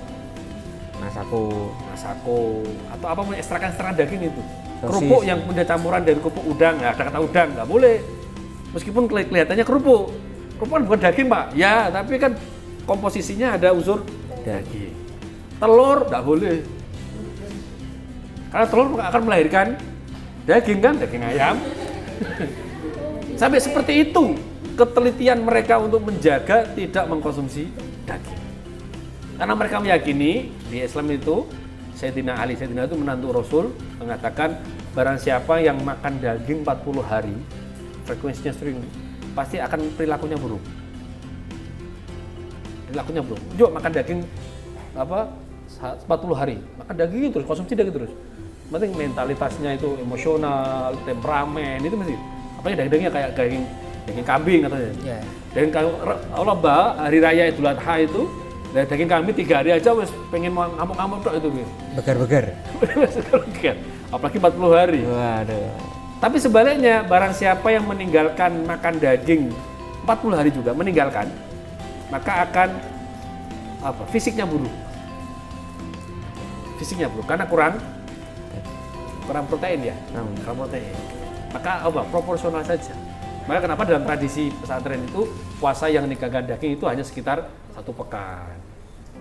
Masako. Masako atau apa ekstrakan daging itu. Sosis. Kerupuk yang punya campuran dari kerupuk udang, nggak ada kata udang, nggak boleh. Meskipun kelihatannya kerupuk kan bukan daging Pak, ya tapi kan komposisinya ada unsur daging. Telur nggak boleh, karena telur akan melahirkan daging kan, daging ayam. Sampai seperti itu ketelitian mereka untuk menjaga tidak mengkonsumsi daging. Karena mereka meyakini di Islam itu Sayyidina Ali itu menantu Rasul mengatakan barang siapa yang makan daging 40 hari frekuensinya sering pasti akan perilakunya buruk. Yuk makan daging 40 hari, makan daging terus, konsumsi daging terus. Penting mentalitasnya itu emosional, temperamen itu mesti. Apalagi dagingnya kayak daging kambing katanya. Ya. Daging Allah hari raya Idul Adha itu daging kambing 3 hari aja wes pengen mau ngamuk-ngamuk tok itu. Begar-begar. Apalagi 40 hari. Waduh. Tapi sebaliknya barang siapa yang meninggalkan makan daging 40 hari juga meninggalkan, maka akan fisiknya buruk. Fisiknya buruk karena kurang protein ya. Kurang protein. Maka proporsional saja. Maka kenapa dalam tradisi pesantren itu puasa yang meninggalkan daging itu hanya sekitar 1 pekan,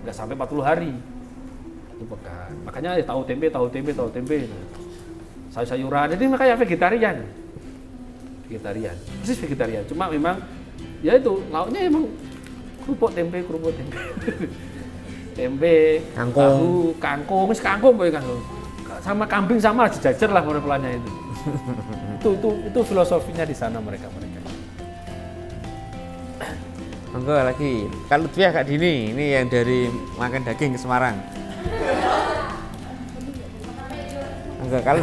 nggak sampai 40 hari, 1 pekan. Makanya ya, tahu tempe, sayur-sayuran. Jadi makanya vegetarian, persis vegetarian. Cuma memang ya itu lauknya emang kerupuk tempe, tempe, tahu, kangkung, sama kambing sama dijajar lah pola-polanya itu. itu filosofinya di sana mereka. Monggo lagi. Kak Lutfiah, Kak Dini, ini yang dari makan daging ke Semarang. Monggo, kalau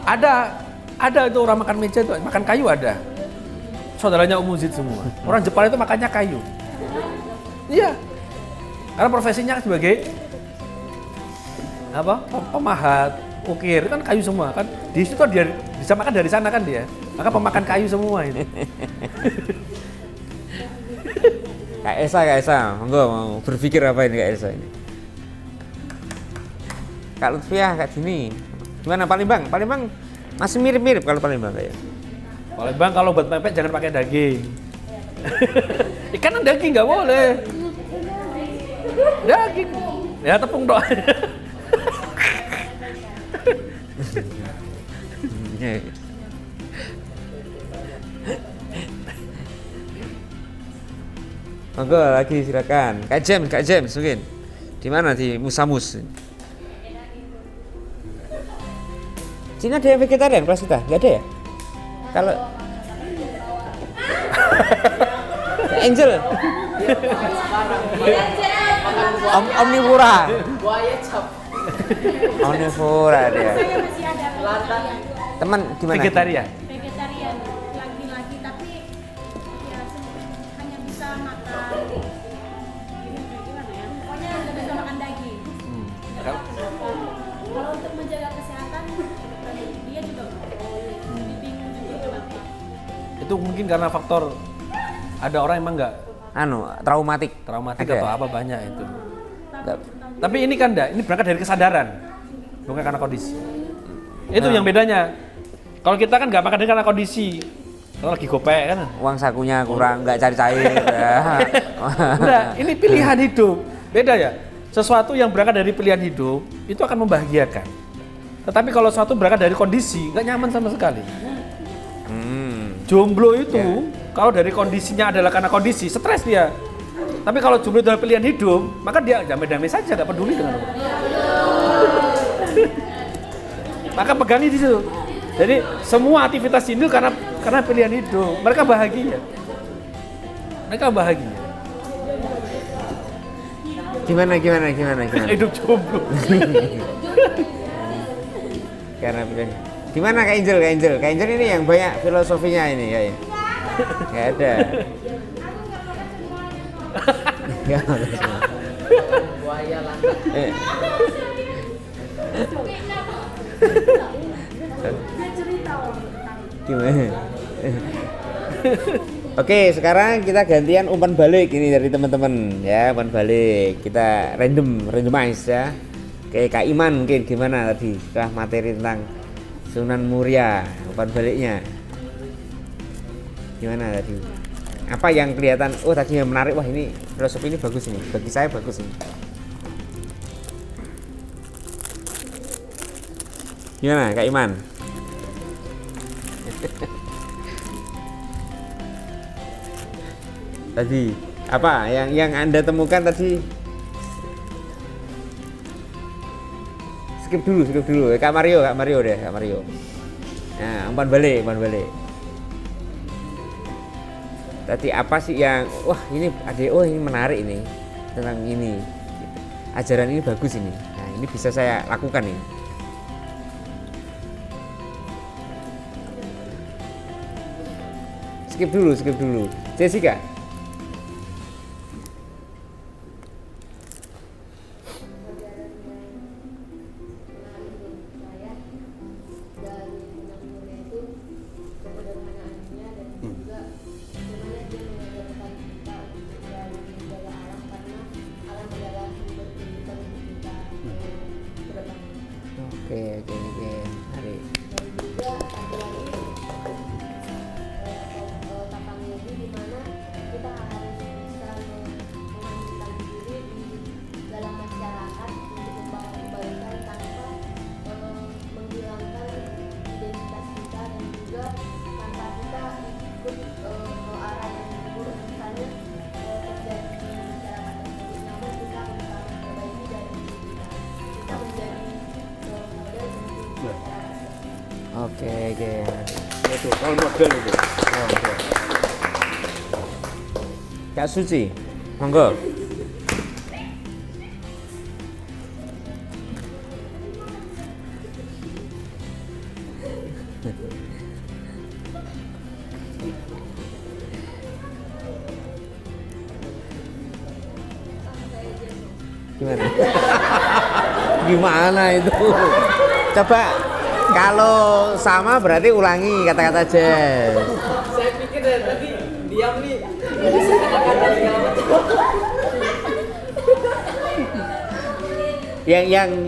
Ada itu orang makan meja itu, makan kayu ada. Saudaranya Umuzid semua. Orang Jepang itu makannya kayu. Iya. Karena profesinya sebagai pemahat, ukir kan kayu semua kan. Di situ kan dia bisa makan dari sana kan dia. Maka pemakan kayu semua ini. Kak Esa, monggo mau berpikir apa ini Kak Esa ini? Kak Lutfiah, Kak Dini, gimana Palembang? Palembang masih mirip-mirip kalau Palembang kayak. Palembang kalau buat pempek jangan pakai daging. Ikan dan daging nggak boleh. Daging, ya tepung doang. Monggo lagi silakan. Kak James mungkin. Di mana di Musamus? Cina ada yang vegetarian kelas kita? Enggak ada ya? Kalau Angel. Omnivora. Omnivora dia. Saya masih ada vegetarian. Teman gimana? Vegetarian. Vegetarian laki-laki tapi ya hanya bisa makan gimana ya? Pokoknya nggak bisa makan daging. Kalau untuk menjaga kesehatan dia juga bingung juga kenapa. Itu mungkin karena faktor ada orang emang nggak Traumatik. traumatik Ada atau ya? apa banyak itu. Nggak. Tapi ini kan ini berangkat dari kesadaran, bukan karena kondisi. Itu yang bedanya. Kalau kita kan nggak makan karena kondisi, kalau lagi gopek kan. Uang sakunya kurang, nggak cari cair. Enggak, ini pilihan hidup. Beda ya. Sesuatu yang berangkat dari pilihan hidup itu akan membahagiakan. Tetapi kalau sesuatu berangkat dari kondisi, nggak nyaman sama sekali. Jomblo itu Ya. kalau dari kondisinya adalah karena kondisi, stres dia. Tapi kalau jomblo itu adalah pilihan hidup, maka dia damai-damai saja, nggak peduli dengan apa. Maka pegangi di situ. Jadi semua aktivitas single karena pilihan hidup. Mereka bahagia. Mereka bahagia. Gimana? Hidup jomblo. Karena pilihan. Gimana Kak Angel? Kak Angel ini yang banyak filosofinya ini ya. Nggak ada. Nggak ada semua. Eh. Gimana? Oke, sekarang kita gantian umpan balik ini dari teman-teman ya, umpan balik. Kita randomize ya. Oke, Kak Iman mungkin gimana tadi setelah materi tentang Sunan Muria, umpan baliknya. Gimana tadi? Apa yang kelihatan? Oh, tadi yang menarik. Wah, ini filosofi ini bagus ini. Bagi saya bagus ini. Gimana, Kak Iman? Tadi apa yang Anda temukan tadi? Skip dulu. Kak Mario deh, Kak Mario. Nah, umpan balik. Tadi apa sih yang ini ini menarik ini tentang ini. Ajaran ini bagus ini. Nah, ini bisa saya lakukan ini. Skip dulu. Jessica. Oke. Mari. Oke. Itu role model itu. Kak Suci, monggo. Gimana? Gimana itu? Coba kalau sama berarti ulangi kata-kata aja. Saya pikir dari tadi diam nih.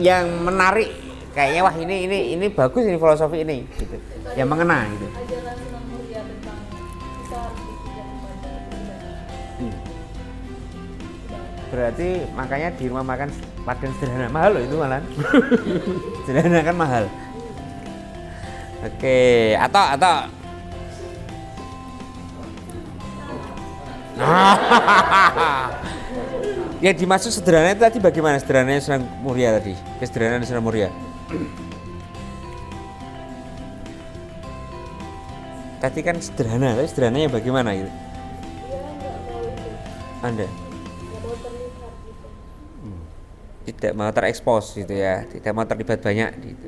Yang menarik kayaknya wah ini bagus ini filosofi ini gitu. Yang mengena gitu. Ajaran Sunan Muria tentang kita harus berpijak kepada pribadi. Berarti makanya di rumah makan Padang sederhana mahal loh itu malah. Sederhana kan mahal. Oke, atau. Yang dimaksud sederhana itu tadi bagaimana sederhananya Sunan Muria tadi? Kesederhanaan Sunan Muria. Tadi kan sederhana, tapi sederhananya bagaimana gitu? Anda tidak mau terekspos gitu ya, tidak mau terlibat banyak gitu.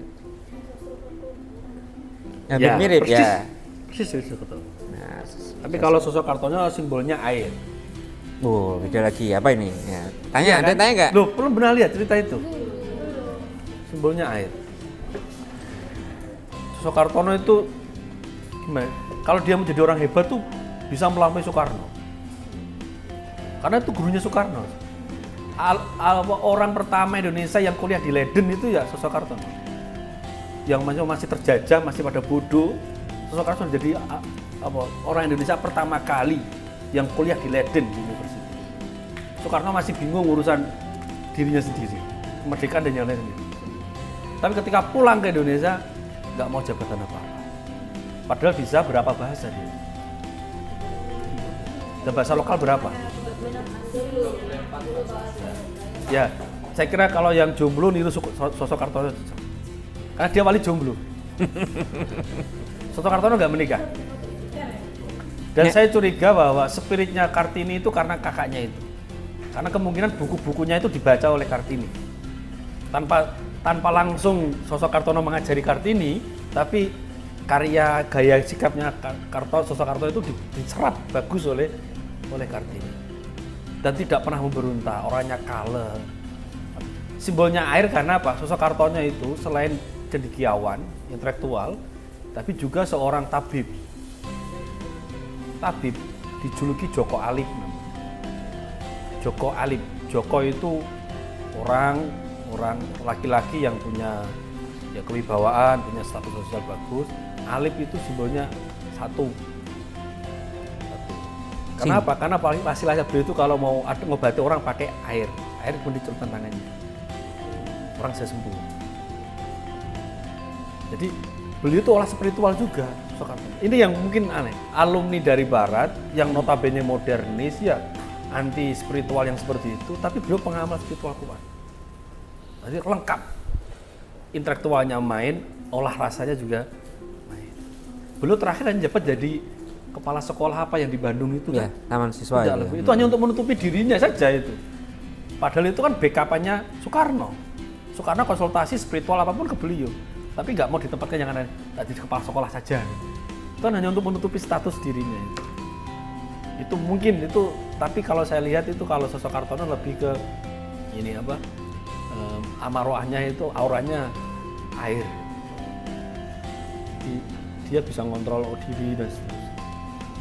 Hampir mirip persis, ya. Persis itu betul. Nah, Tapi kalau sosok Kartono simbolnya air. oh beda lagi apa ini? Ya. Tanya, Anda tanya nggak? Loh, belum pernah lihat cerita itu. Simbolnya air. Sosok Kartono itu gimana? Kalau dia menjadi orang hebat tuh bisa melampaui Soekarno. Karena itu gurunya Soekarno. Orang pertama Indonesia yang kuliah di Leiden itu ya sosok Kartono. Yang masih terjajah, masih pada bodoh, sosok Kartono jadi orang Indonesia pertama kali yang kuliah di Leiden University. Soekarno masih bingung urusan dirinya sendiri, kemerdekaan dan yang lain-lain. Tapi ketika pulang ke Indonesia, nggak mau jabatan apa-apa. Padahal bisa berapa bahasa dia. Dan bahasa lokal berapa? Ya, saya kira kalau yang jomblo niru sosok Kartono, karena dia wali jomblo. Sosok Kartono nggak menikah. Dan Ya. saya curiga bahwa spiritnya Kartini itu karena kakaknya itu. Karena kemungkinan buku-bukunya itu dibaca oleh Kartini. Tanpa langsung sosok Kartono mengajari Kartini, tapi karya gaya sikapnya sosok Kartono itu diserap bagus oleh Kartini. Dan tidak pernah memberontak, orangnya kalem. Simbolnya air karena apa? Sosok Kartono itu selain cendekiawan, intelektual, tapi juga seorang tabib. Tabib dijuluki Joko Alip. Joko Alip. Joko itu orang laki-laki yang punya ya kewibawaan, punya status sosial bagus. Alip itu simbolnya satu. Kenapa? Karena hasilnya beliau itu kalau mau ngobati orang pakai air pun dicelupkan tangannya, orang bisa sembuh. Jadi beliau itu olah spiritual juga. Ini yang mungkin aneh, alumni dari Barat yang notabene modernis ya anti spiritual yang seperti itu, tapi beliau pengamal spiritual kuat. Jadi lengkap, intelektualnya main, olah rasanya juga main. Beliau terakhir dapat jadi kepala sekolah apa yang di Bandung itu Ya, kan? taman siswa Tidak itu. lebih. Itu hanya untuk menutupi dirinya saja itu. Padahal itu kan backup-nya Soekarno. Soekarno konsultasi spiritual apapun ke beliau, tapi nggak mau ditempatkan yang di kepala sekolah saja. Itu kan hanya untuk menutupi status dirinya. Itu mungkin itu, tapi kalau saya lihat itu kalau sosok Kartono lebih ke ini apa? Amaroahnya itu auranya air. Dia bisa ngontrol diri dan seterusnya.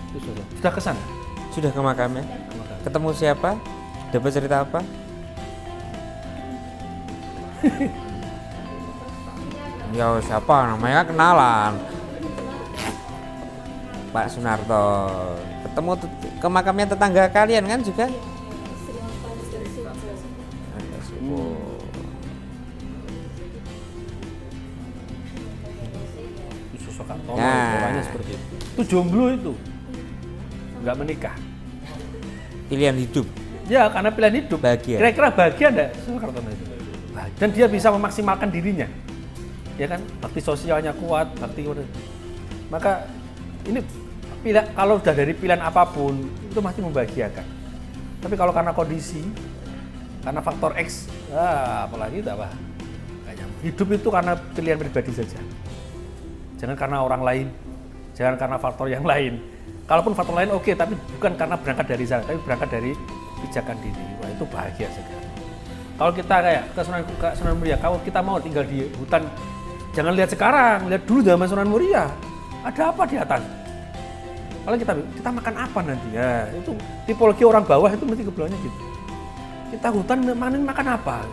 Itu sosok. Sudah kesan? Sudah ke makamnya? Ketemu siapa? Dapat cerita apa? Ya siapa namanya kenalan. Pak Sunarto. Ketemu ke makamnya tetangga kalian kan juga? Itu sosok Kartono, Ya. orangnya seperti itu. Itu jomblo itu, nggak menikah. Pilihan hidup. Ya karena pilihan hidup. Bahagia. Kira-kira bahagia enggak sosok Kartono itu? Bahagia. Dan dia bisa memaksimalkan dirinya, ya kan? Bakti sosialnya kuat, maka ini kalau sudah dari pilihan apapun itu masih membahagiakan. Tapi kalau karena kondisi, karena faktor X, apalagi tak apa. Hidup itu karena pilihan pribadi saja. Jangan karena orang lain, jangan karena faktor yang lain. Kalaupun faktor lain oke, tapi bukan karena berangkat dari sana, tapi berangkat dari pijakan diri. Wah itu bahagia sekali. Kalau kita kayak ke Sunan Muria, kalau kita mau tinggal di hutan, jangan lihat sekarang, lihat dulu zaman Sunan Muria. Ada apa di atas? Kalau kita makan apa nanti? Ya itu tipologi orang bawah itu mesti kebetulannya gitu. Kita hutan makan apa?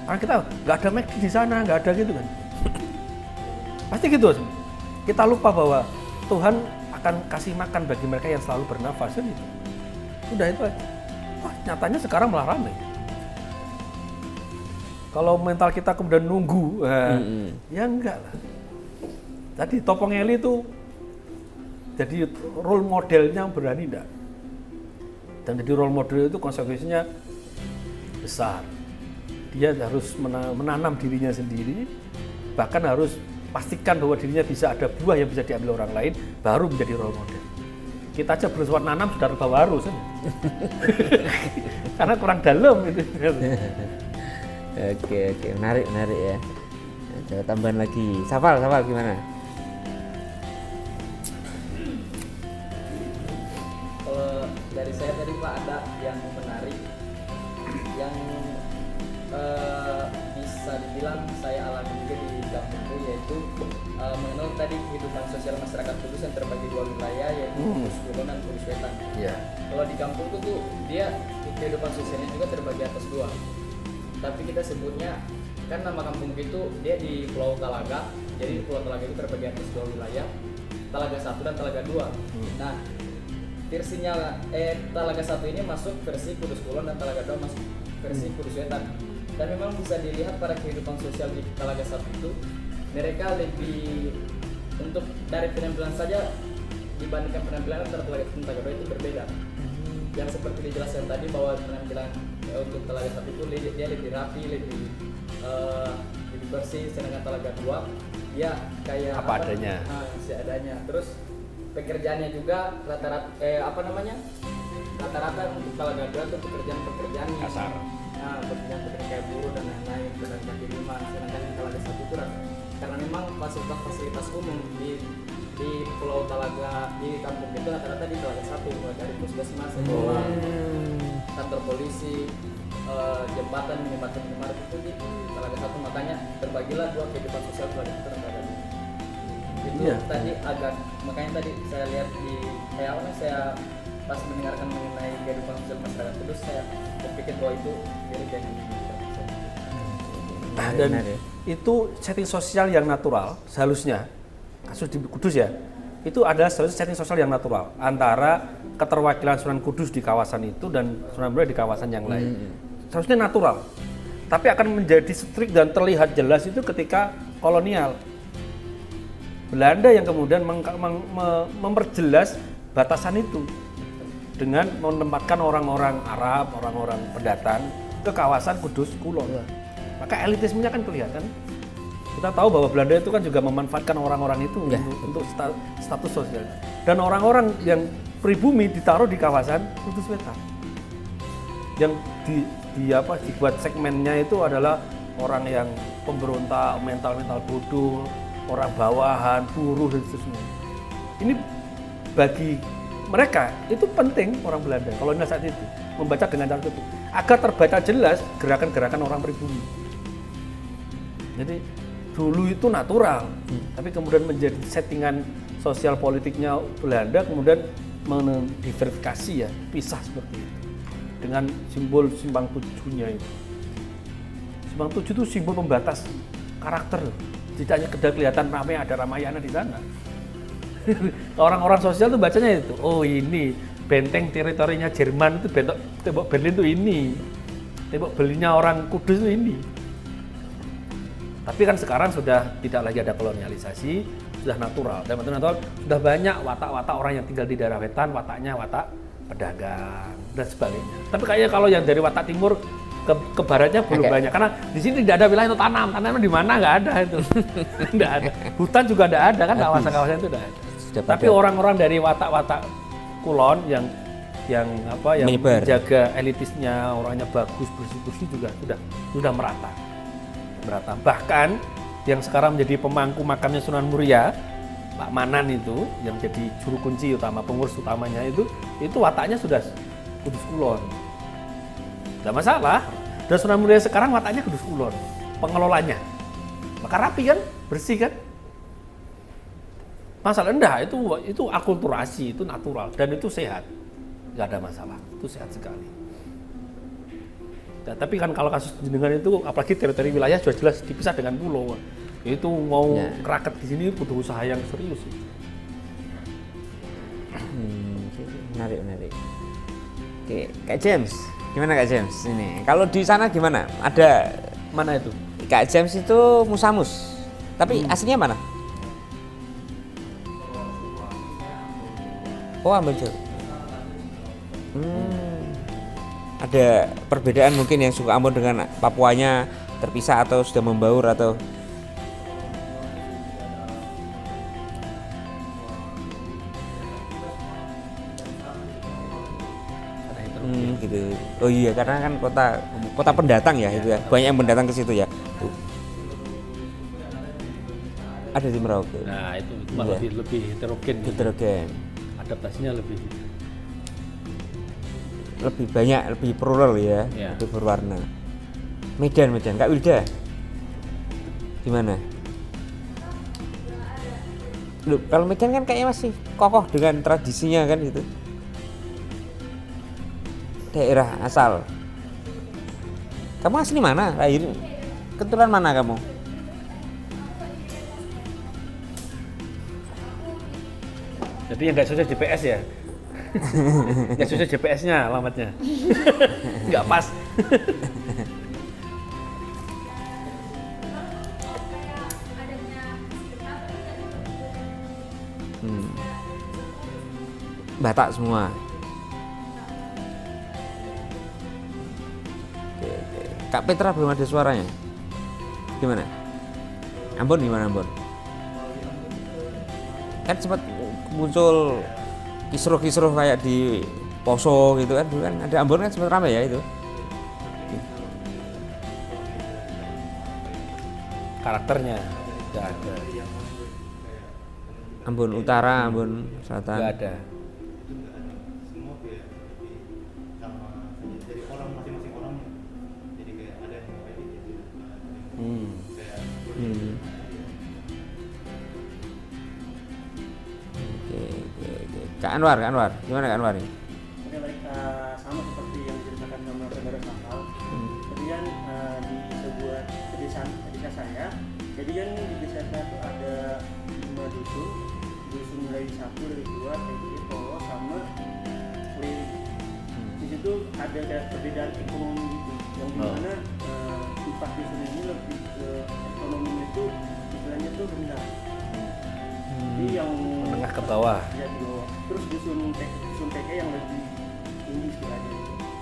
Karena kita nggak ada McD di sana, nggak ada gitu kan. Pasti gitu. Kita lupa bahwa Tuhan akan kasih makan bagi mereka yang selalu bernafas. Gitu. Udah itu aja. Wah, nyatanya sekarang malah ramai. Kalau mental kita kemudian nunggu, ya enggak lah. Tadi Topong Eli itu jadi role modelnya berani enggak? Dan jadi role model itu konsekuensinya besar. Dia harus menanam dirinya sendiri, bahkan harus pastikan bahwa dirinya bisa ada buah yang bisa diambil orang lain, baru menjadi role model. Kita aja berusaha nanam sudah baru kan? Karena kurang dalam itu. Oke, menarik ya. Ada tambahan lagi. Safal gimana? Kalau dari saya tadi Pak ada yang menarik, yang bisa dibilang saya alami juga di kampungku, yaitu mengenal tadi kehidupan sosial masyarakat Kudus yang terbagi dua wilayah, yaitu Kudus Kulon dan Kudus Wetan. Iya. Kalau di kampungku tuh dia kehidupan sosialnya juga terbagi atas dua. Tapi kita sebutnya kan nama kampung itu dia di Pulau Talaga. Jadi Pulau Talaga itu terbagi atas dua wilayah, Talaga 1 dan Talaga 2. Nah, versinya Talaga 1 ini masuk versi Kudus Kulon dan Talaga 2 masuk versi Kudus Wetan. Dan memang bisa dilihat pada kehidupan sosial di Talaga 1 itu mereka lebih untuk dari penampilan saja dibandingkan penampilan antara Talaga 1 dan Talaga 2 itu berbeda. yang seperti dijelaskan tadi bahwa penampilan untuk Telaga 1 itu dia lebih rapi, lebih bersih, sedangkan Telaga 2 dia kayak Apa adanya. seadanya. Terus pekerjaannya juga rata-rata rata-rata untuk Telaga 2 itu pekerjaan Kasar. pekerjaan kayak buruh dan lain-lain, pedagang kaki lima. Sedangkan di Telaga 1 itu karena memang fasilitas umum di Pulau Talaga, di kampung itu rata-rata di Telaga 1, mulai dari puskesmas, sekolah, kantor polisi, jembatan itu di Telaga 1. Makanya berbagilah dua kehidupan sosial Telaga 1 dan Telaga 2. Itu Iya. tadi makanya tadi saya lihat di saya pas mendengarkan mengenai kehidupan sosial masyarakat, terus saya berpikir bahwa itu mirip dengan Nah, dan itu setting sosial yang natural seharusnya, kasus di Kudus ya, itu adalah setting sosial yang natural antara keterwakilan Sunan Kudus di kawasan itu dan Sunan Muria di kawasan yang lain. Seharusnya natural, tapi akan menjadi strict dan terlihat jelas itu ketika kolonial. Belanda yang kemudian memperjelas batasan itu dengan menempatkan orang-orang Arab, orang-orang pendatang ke kawasan Kudus Kulon. Maka elitismenya kan kelihatan. Kita tahu bahwa Belanda itu kan juga memanfaatkan orang-orang itu untuk status sosial. Dan orang-orang yang pribumi ditaruh di kawasan Kudus Wetan. Yang dibuat segmennya itu adalah orang yang pemberontak, mental bodoh, orang bawahan, buruh dan seterusnya. Ini bagi mereka itu penting, orang Belanda kolonial saat itu membaca dengan cara itu agar terbaca jelas gerakan-gerakan orang pribumi. Jadi dulu itu natural, tapi kemudian menjadi settingan sosial politiknya Belanda, kemudian mendiversifikasi ya, pisah seperti itu dengan simbol simpang tujuhnya itu. Simpang tujuh itu simbol pembatas karakter, tidak hanya kedar kelihatan ramai ada Ramayana di sana. Orang-orang sosial tuh bacanya itu, oh ini benteng teritorinya Jerman itu, tembok Berlin itu ini, tembok Berlinnya orang Kudus itu ini. Tapi kan sekarang sudah tidak lagi ada kolonialisasi, sudah natural. Dan natural sudah banyak watak-watak orang yang tinggal di daerah wetan, wataknya watak pedagang dan sebagainya. Tapi kayaknya kalau yang dari watak timur ke baratnya belum banyak, karena di sini tidak ada wilayah untuk tanamnya di mana nggak ada itu, nggak ada. Hutan juga nggak ada kan, kawasan-kawasan itu nggak ada. Tapi orang-orang dari watak-watak kulon yang menjaga elitisnya, orangnya bagus, bersih-bersih juga sudah merata. Bahkan yang sekarang menjadi pemangku makamnya Sunan Muria, Pak Manan itu yang jadi juru kunci utama, pengurus utamanya itu wataknya sudah Kudus Kulon. Tidak masalah. Dan Sunan Muria sekarang wataknya Kudus Kulon, pengelolanya. Maka rapi kan, bersih kan. Masalah enggak, itu akulturasi, itu natural dan itu sehat. Nggak ada masalah, itu sehat sekali. Nah, tapi kan kalau kasus jenengan itu, apalagi teritori wilayah sudah jelas dipisah dengan pulau. Itu mau raket di sini butuh usaha yang serius. Menarik. Oke, Kak James, gimana Kak James ini? Kalau di sana gimana? Ada mana itu? Kak James itu Musamus, tapi aslinya mana? Oh, Ambon. Ada perbedaan mungkin yang suka Ambon dengan Papuanya terpisah atau sudah membaur atau gitu. Oh iya, karena kan kota pendatang ya itu ya. Banyak yang pendatang ke situ ya. Tuh. Ada di Merauke. Nah, itu malah lebih heterogen. Adaptasinya lebih banyak, lebih plural ya, lebih berwarna. Medan, Kak Wilda, gimana? Loh, kalau Medan kan kayaknya masih kokoh dengan tradisinya kan gitu. Daerah asal. Kamu asli mana? Lahir keturunan mana kamu? Jadi yang nggak sukses GPS ya? Nggak sukses GPS-nya alamatnya. Nggak pas. Batak semua. Kak Petra belum ada suaranya. Gimana? Ambon gimana Ambon? Kan sempat muncul kisruh-kisruh kayak di Poso gitu kan, dulu kan ada Ambon kan sempat ramai ya itu. Karakternya nggak ada. Ambon Utara, Ambon Selatan. Nggak ada. Semua kayak sama dari orang masing-masing orangnya. Jadi kayak ada yang kayak gitu. Kayak Oke. Kak Anwar, gimana Kak Anwar? Oke baik, sama seperti yang diceritakan sama saudara Sangkal. Kemudian di sebuah desa saya, jadi kan di desa saya itu ada 5 dusun dari 1, dari 2, dari Polo sama Lili. Di situ ada kayak perbedaan ekonomi gitu, yang dimana 4 dusun ini lebih ke ekonominya itu istilahnya tuh rendah. Jadi yang Menengah ke bawah. ya di bawah. Terus dusun TK yang lebih tinggi istilahnya.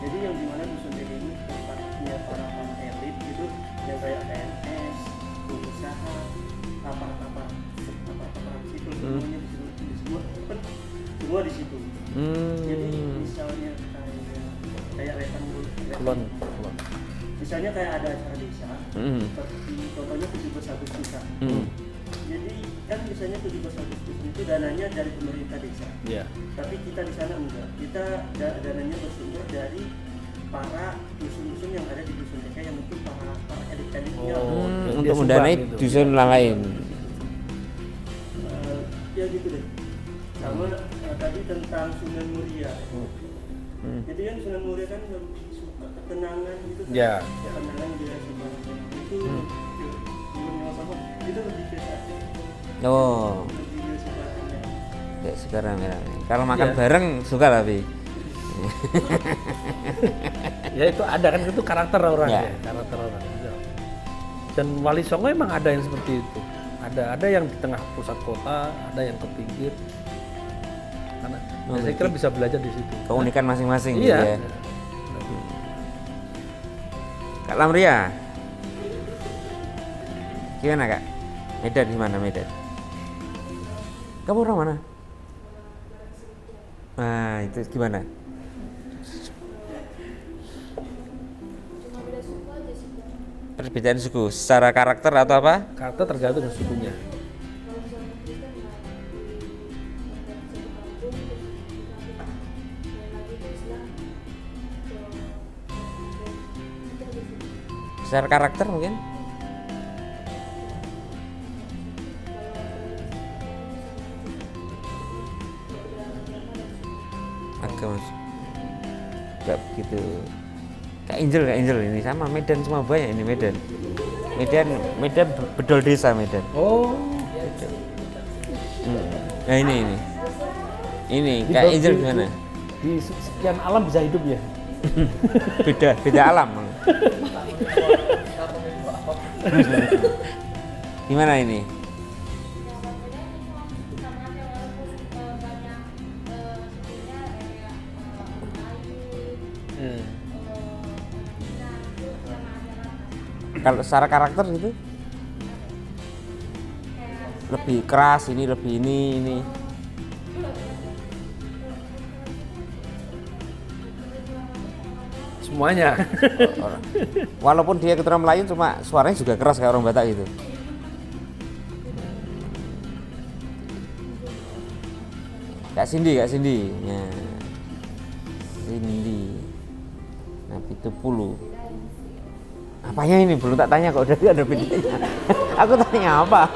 Jadi yang dimana dusun TK ini tempatnya para elit gitu, yang kayak PNS, pengusaha, aparat sipil semuanya di situ, semua di situ. Jadi misalnya kayak Kulon. misalnya kayak ada acara desa, seperti contohnya 17 Agustus. Jadi kan misalnya 17 Agustus itu dananya dari pemerintah desa. Iya. Tapi kita di sana enggak. Kita dananya bersumber dari para dusun-dusun yang ada di dusun TK yang itu para elit-elitnya. Dia Untuk sumbang mendanai gitu. dusun lain. Ya gitu deh. Sama tadi tentang Sunan Muria. Jadi kan Sunan Muria kan lebih suka ketenangan gitu kan. Ya. Ketenangan dia suka itu itu lebih biasa. Oh, Lebih biasa rasanya. ya sekarang ya. Kalau makan Ya. bareng suka tapi. Ya itu ada kan, itu karakter orang Ya. ya, karakter orang. Dan Wali Songo emang ada yang seperti itu. Ada yang di tengah pusat kota, ada yang ke pinggir. Karena saya kira bisa belajar di situ. Keunikan masing-masing gitu Iya. ya. Kak Lamria. Gimana Kak? Medan gimana Medan? Kamu orang mana? Nah, itu gimana? Perbedaan suku secara karakter atau apa? Karakter tergantung dengan sukunya. Secara karakter mungkin? Agak mas, nggak begitu. Kak Angel ini sama Medan, semua banyak ini Medan bedol desa Medan. Oh, Nah ini Kak Angel gimana? Di sekian alam bisa hidup ya. beda alam. Gimana ini? Kalau secara karakter gitu lebih keras, ini lebih ini. Semuanya. Walaupun dia keturunan Melayu, cuma suaranya juga keras kayak orang Batak gitu. Kak Cindy. Ya. Cindy. Nabi Tupulu. Apanya ini belum tak tanya kok, udah ada bedanya. Aku tanya apa?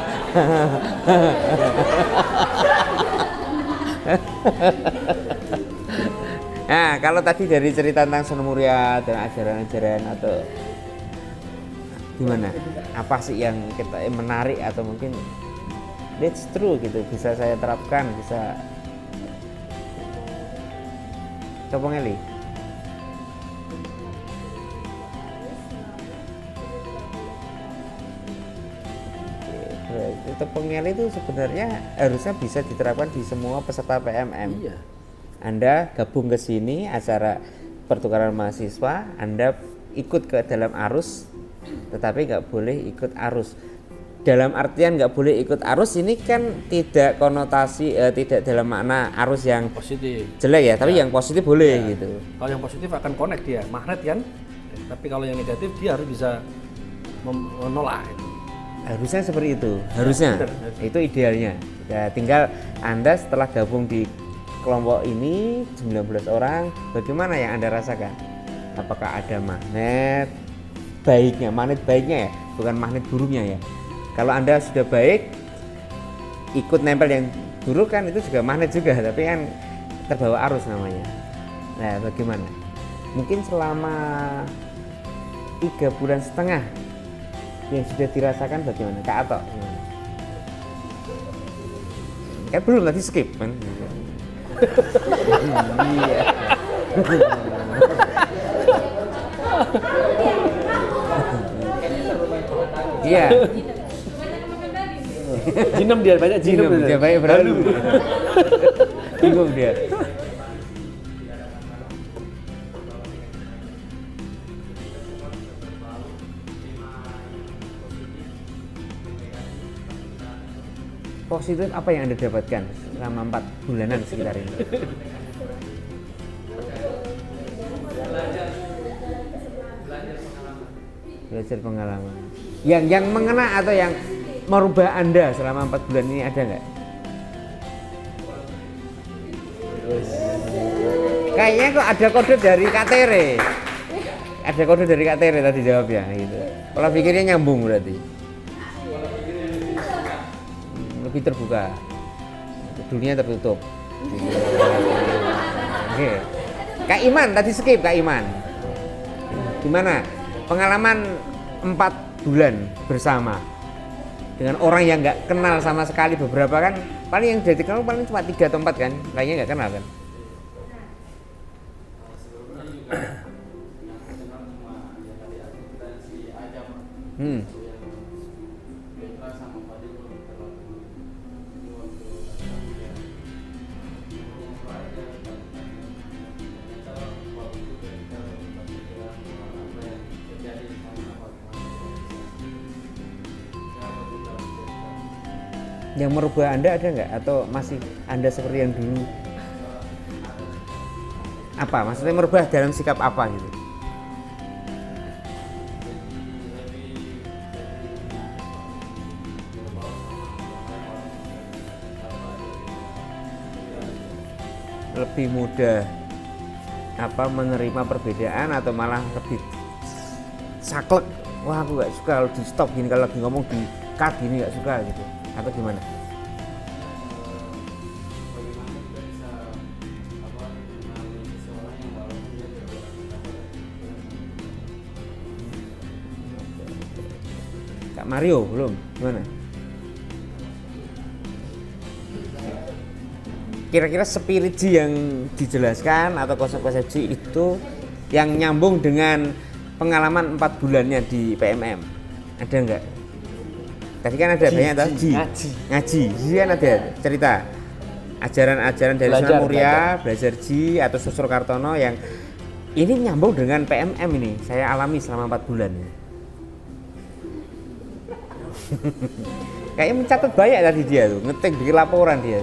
Nah, kalau tadi dari cerita tentang Sunan Muria dan ajaran-ajaran atau gimana? Apa sih yang kita menarik atau mungkin that's true gitu, bisa saya terapkan, bisa coba ngeli? Tepung ngeli itu sebenarnya harusnya bisa diterapkan di semua peserta PMM. Iya. Anda gabung ke sini acara pertukaran mahasiswa, Anda ikut ke dalam arus, tetapi nggak boleh ikut arus. Dalam artian nggak boleh ikut arus ini kan tidak konotasi, tidak dalam makna arus yang Positif. jelek ya, tapi Ya. yang positif boleh Ya. gitu. Kalau yang positif akan connect dia, magnet kan. Tapi kalau yang negatif dia harus bisa menolak. Harusnya seperti itu, harusnya benar. itu idealnya. Ya, tinggal Anda setelah gabung di kelompok ini 19 orang, bagaimana yang Anda rasakan? Apakah ada magnet baiknya ya, bukan magnet buruknya ya. Kalau Anda sudah baik, ikut nempel yang buruk kan itu juga magnet juga, tapi kan terbawa arus namanya. Nah, bagaimana? Mungkin selama 3,5 bulan yang sudah dirasakan bagaimana? Kak Ato? Kan belum, tadi skip kan? Iya. Iya. Jinem dia banyak jinem. Dia banyak berlalu. Bingung dia. Positif apa yang Anda dapatkan selama 4 bulanan sekitar ini? Belajar pengalaman. Yang mengena atau yang merubah Anda selama 4 bulan ini ada nggak? Kayaknya kok ada kode dari KTR. Ada kode dari KTR tadi jawabnya gitu. Pola pikirnya nyambung berarti. Lebih terbuka. Dunia tertutup. Oke. Kak Iman tadi skip Kak Iman. Gimana? Pengalaman 4 bulan bersama dengan orang yang nggak kenal sama sekali, beberapa kan paling yang jadi kenal paling cuma 3 atau 4 kan, lainnya nggak kenal kan. Yang merubah Anda ada nggak? Atau masih Anda seperti yang dulu? Apa? Maksudnya merubah dalam sikap apa gitu? Lebih mudah apa menerima perbedaan atau malah lebih saklek? Wah, aku nggak suka kalau di stop gini, kalau lagi ngomong di cut gini nggak suka gitu. Atau gimana? Kak Mario belum? Gimana? Kira-kira spirit G yang dijelaskan atau konsep-konsep G itu yang nyambung dengan pengalaman 4 bulannya di PMM ada nggak? Tadi kan ada banyak tau ngaji kan ada cerita ajaran-ajaran dari Sunan Muria, belajar Ji atau Susro Kartono yang ini nyambung dengan PMM ini saya alami selama 4 bulan. Kayaknya mencatat banyak tadi dia tuh, ngetik bikin laporan dia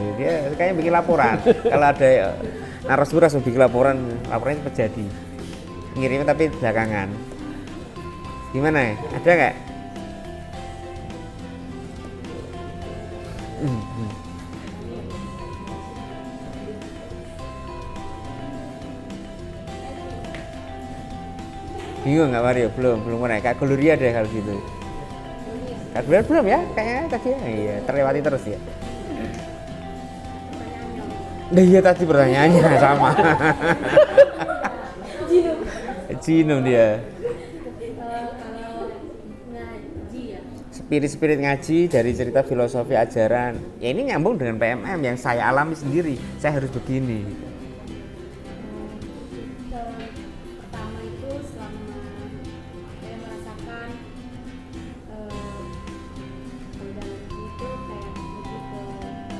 kayaknya bikin laporan. Kalau ada narasumber langsung bikin laporannya terjadi. Ngirimnya tapi belakangan. Gimana ya? Ada nggak? Bingung nggak Mario? Belum mulai. Kak Gloria deh kalau gitu. Kak Gloria belum ya? Kayaknya tadi ya. Iya, terlewati terus ya. Nah, iya tadi pertanyaannya sama. Jinum dia. Kalau ngaji ya, Spirit ngaji dari cerita filosofi ajaran. Ya ini nyambung dengan PMM yang saya alami sendiri. Saya harus begini. pertama itu selama saya merasakan kalau dalam itu kayak lebih ke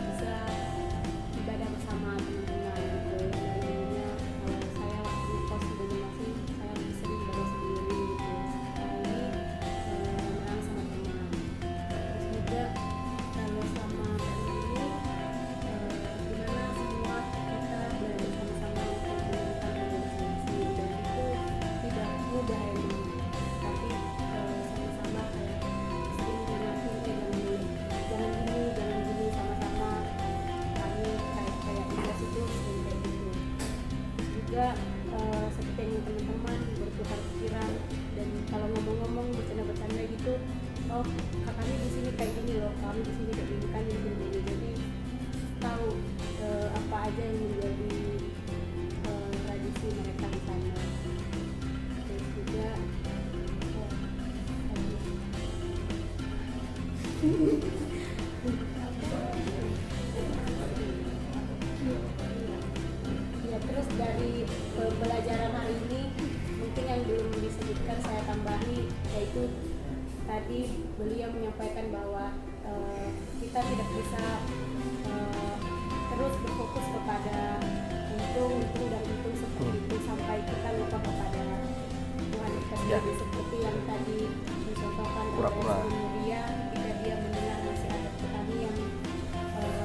bisa ibadah bersama teman-teman gitu. Dari dulunya kalau saya waktu kos di Banjarmasin saya lebih sering ibadah sendiri. kami di sini kayak gini kan gini, jadi tahu apa aja yang menjadi tradisi mereka di sana. Terus juga ya, terus dari pembelajaran hari ini mungkin yang belum disebutkan saya tambahi, yaitu tadi beliau menyampaikan bahwa kita tidak bisa terus berfokus kepada untung dan untung seperti itu sampai kita lupa kepada Tuhan kita sendiri, seperti yang tadi dicontohkan Pura-pura. oleh Muria ketika dia mendengar masih ada petani yang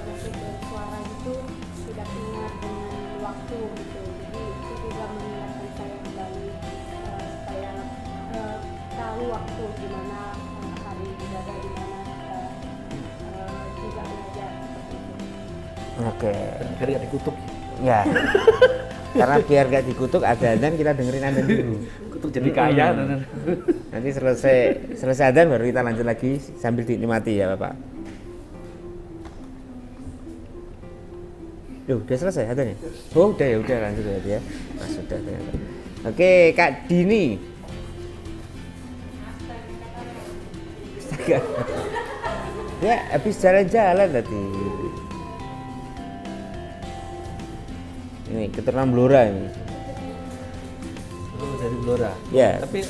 masih bersuara itu tidak ingat dengan waktu gitu. Jadi itu juga mengingatkan saya kembali supaya tahu waktu di mana hari ibadah, di mana kita juga belajar seperti itu. Oke. Biar nggak dikutuk. Ya. Karena biar gak dikutuk adzan kita dengerin adzan dulu. Kutuk jadi kaya. Nanti selesai adzan baru kita lanjut lagi sambil dinikmati ya Bapak. Loh, udah selesai adzannya? Oh, udah lanjut ya. Nah, sudah ternyata. Oke, Kak Dini. Astaga. Ya, habis jalan-jalan tadi. Ini keturunan Blora ini. Oh, dari Blora. Ya. Tapi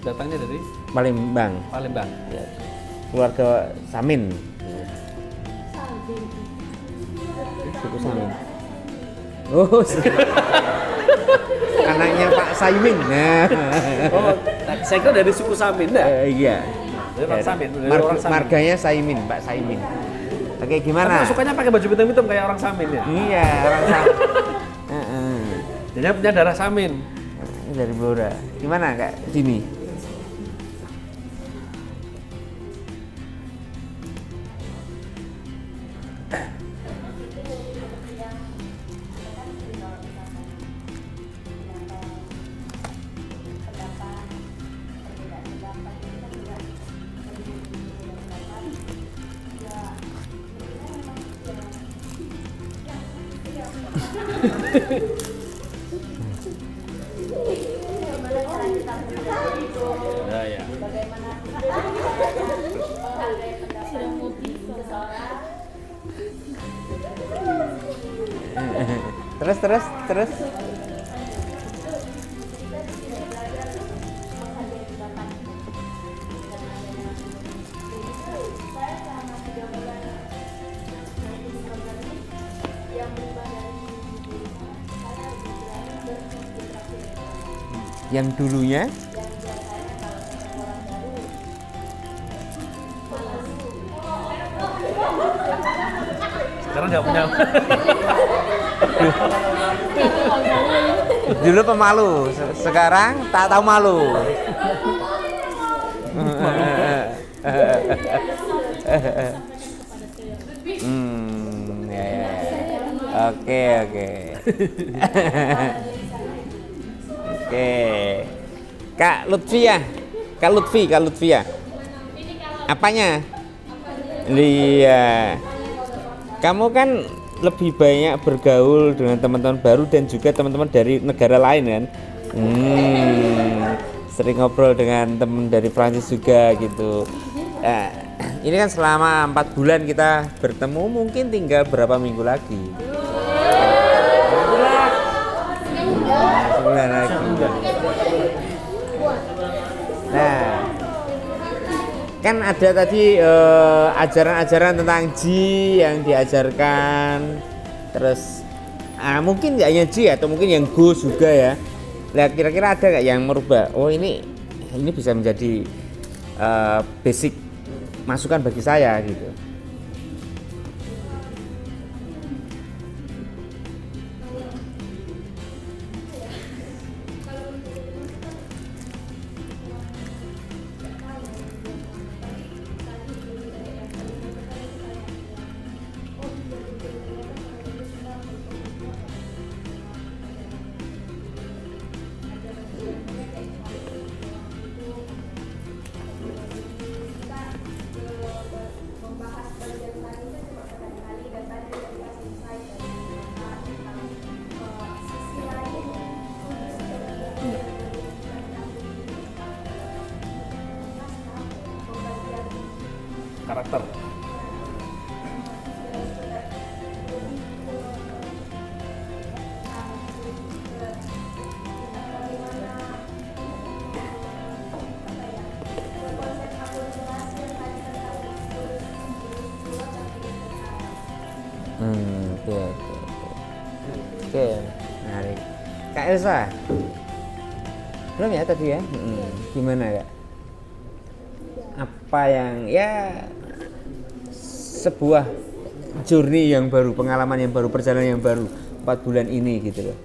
datangnya dari Palembang. Palembang. Ya. Keluarga Samin. Suku Samin. Oh, anaknya Pak Saimin. Nah. Oh, saya kira dari suku Samin dah. Iya. Dari Pak Samin, dari orang Samin. Marganya Saimin, Pak Saimin. Oke, gimana? Kamu sukanya pakai baju hitam-hitam kayak orang Samin ya? Iya, orang Samin. Dia punya darah Samin. Ini dari Blora. Gimana Kak Dini? Ya. Terus. Yang dulunya Sekarang nggak punya. dulu pemalu, sekarang tak tahu malu. Ya. Oke. Oke. Kak Lutfia. Apanya? Iya. Kamu kan lebih banyak bergaul dengan teman-teman baru dan juga teman-teman dari negara lain kan? Sering ngobrol dengan teman dari Prancis juga gitu. Ini kan selama 4 bulan kita bertemu, mungkin tinggal berapa minggu lagi? Sebulan lagi. Nah, kan ada tadi ajaran-ajaran tentang ji yang diajarkan, terus mungkin nggak hanya ji atau mungkin yang go juga ya. Nah, kira-kira ada nggak yang merubah? Oh, ini bisa menjadi basic masukan bagi saya gitu. karakter. Oke, menarik. Kak Elsa, belum ya tadi ya? Gimana Kak? Apa yang ya sebuah journey yang baru, pengalaman yang baru, perjalanan yang baru 4 bulan ini gitu loh.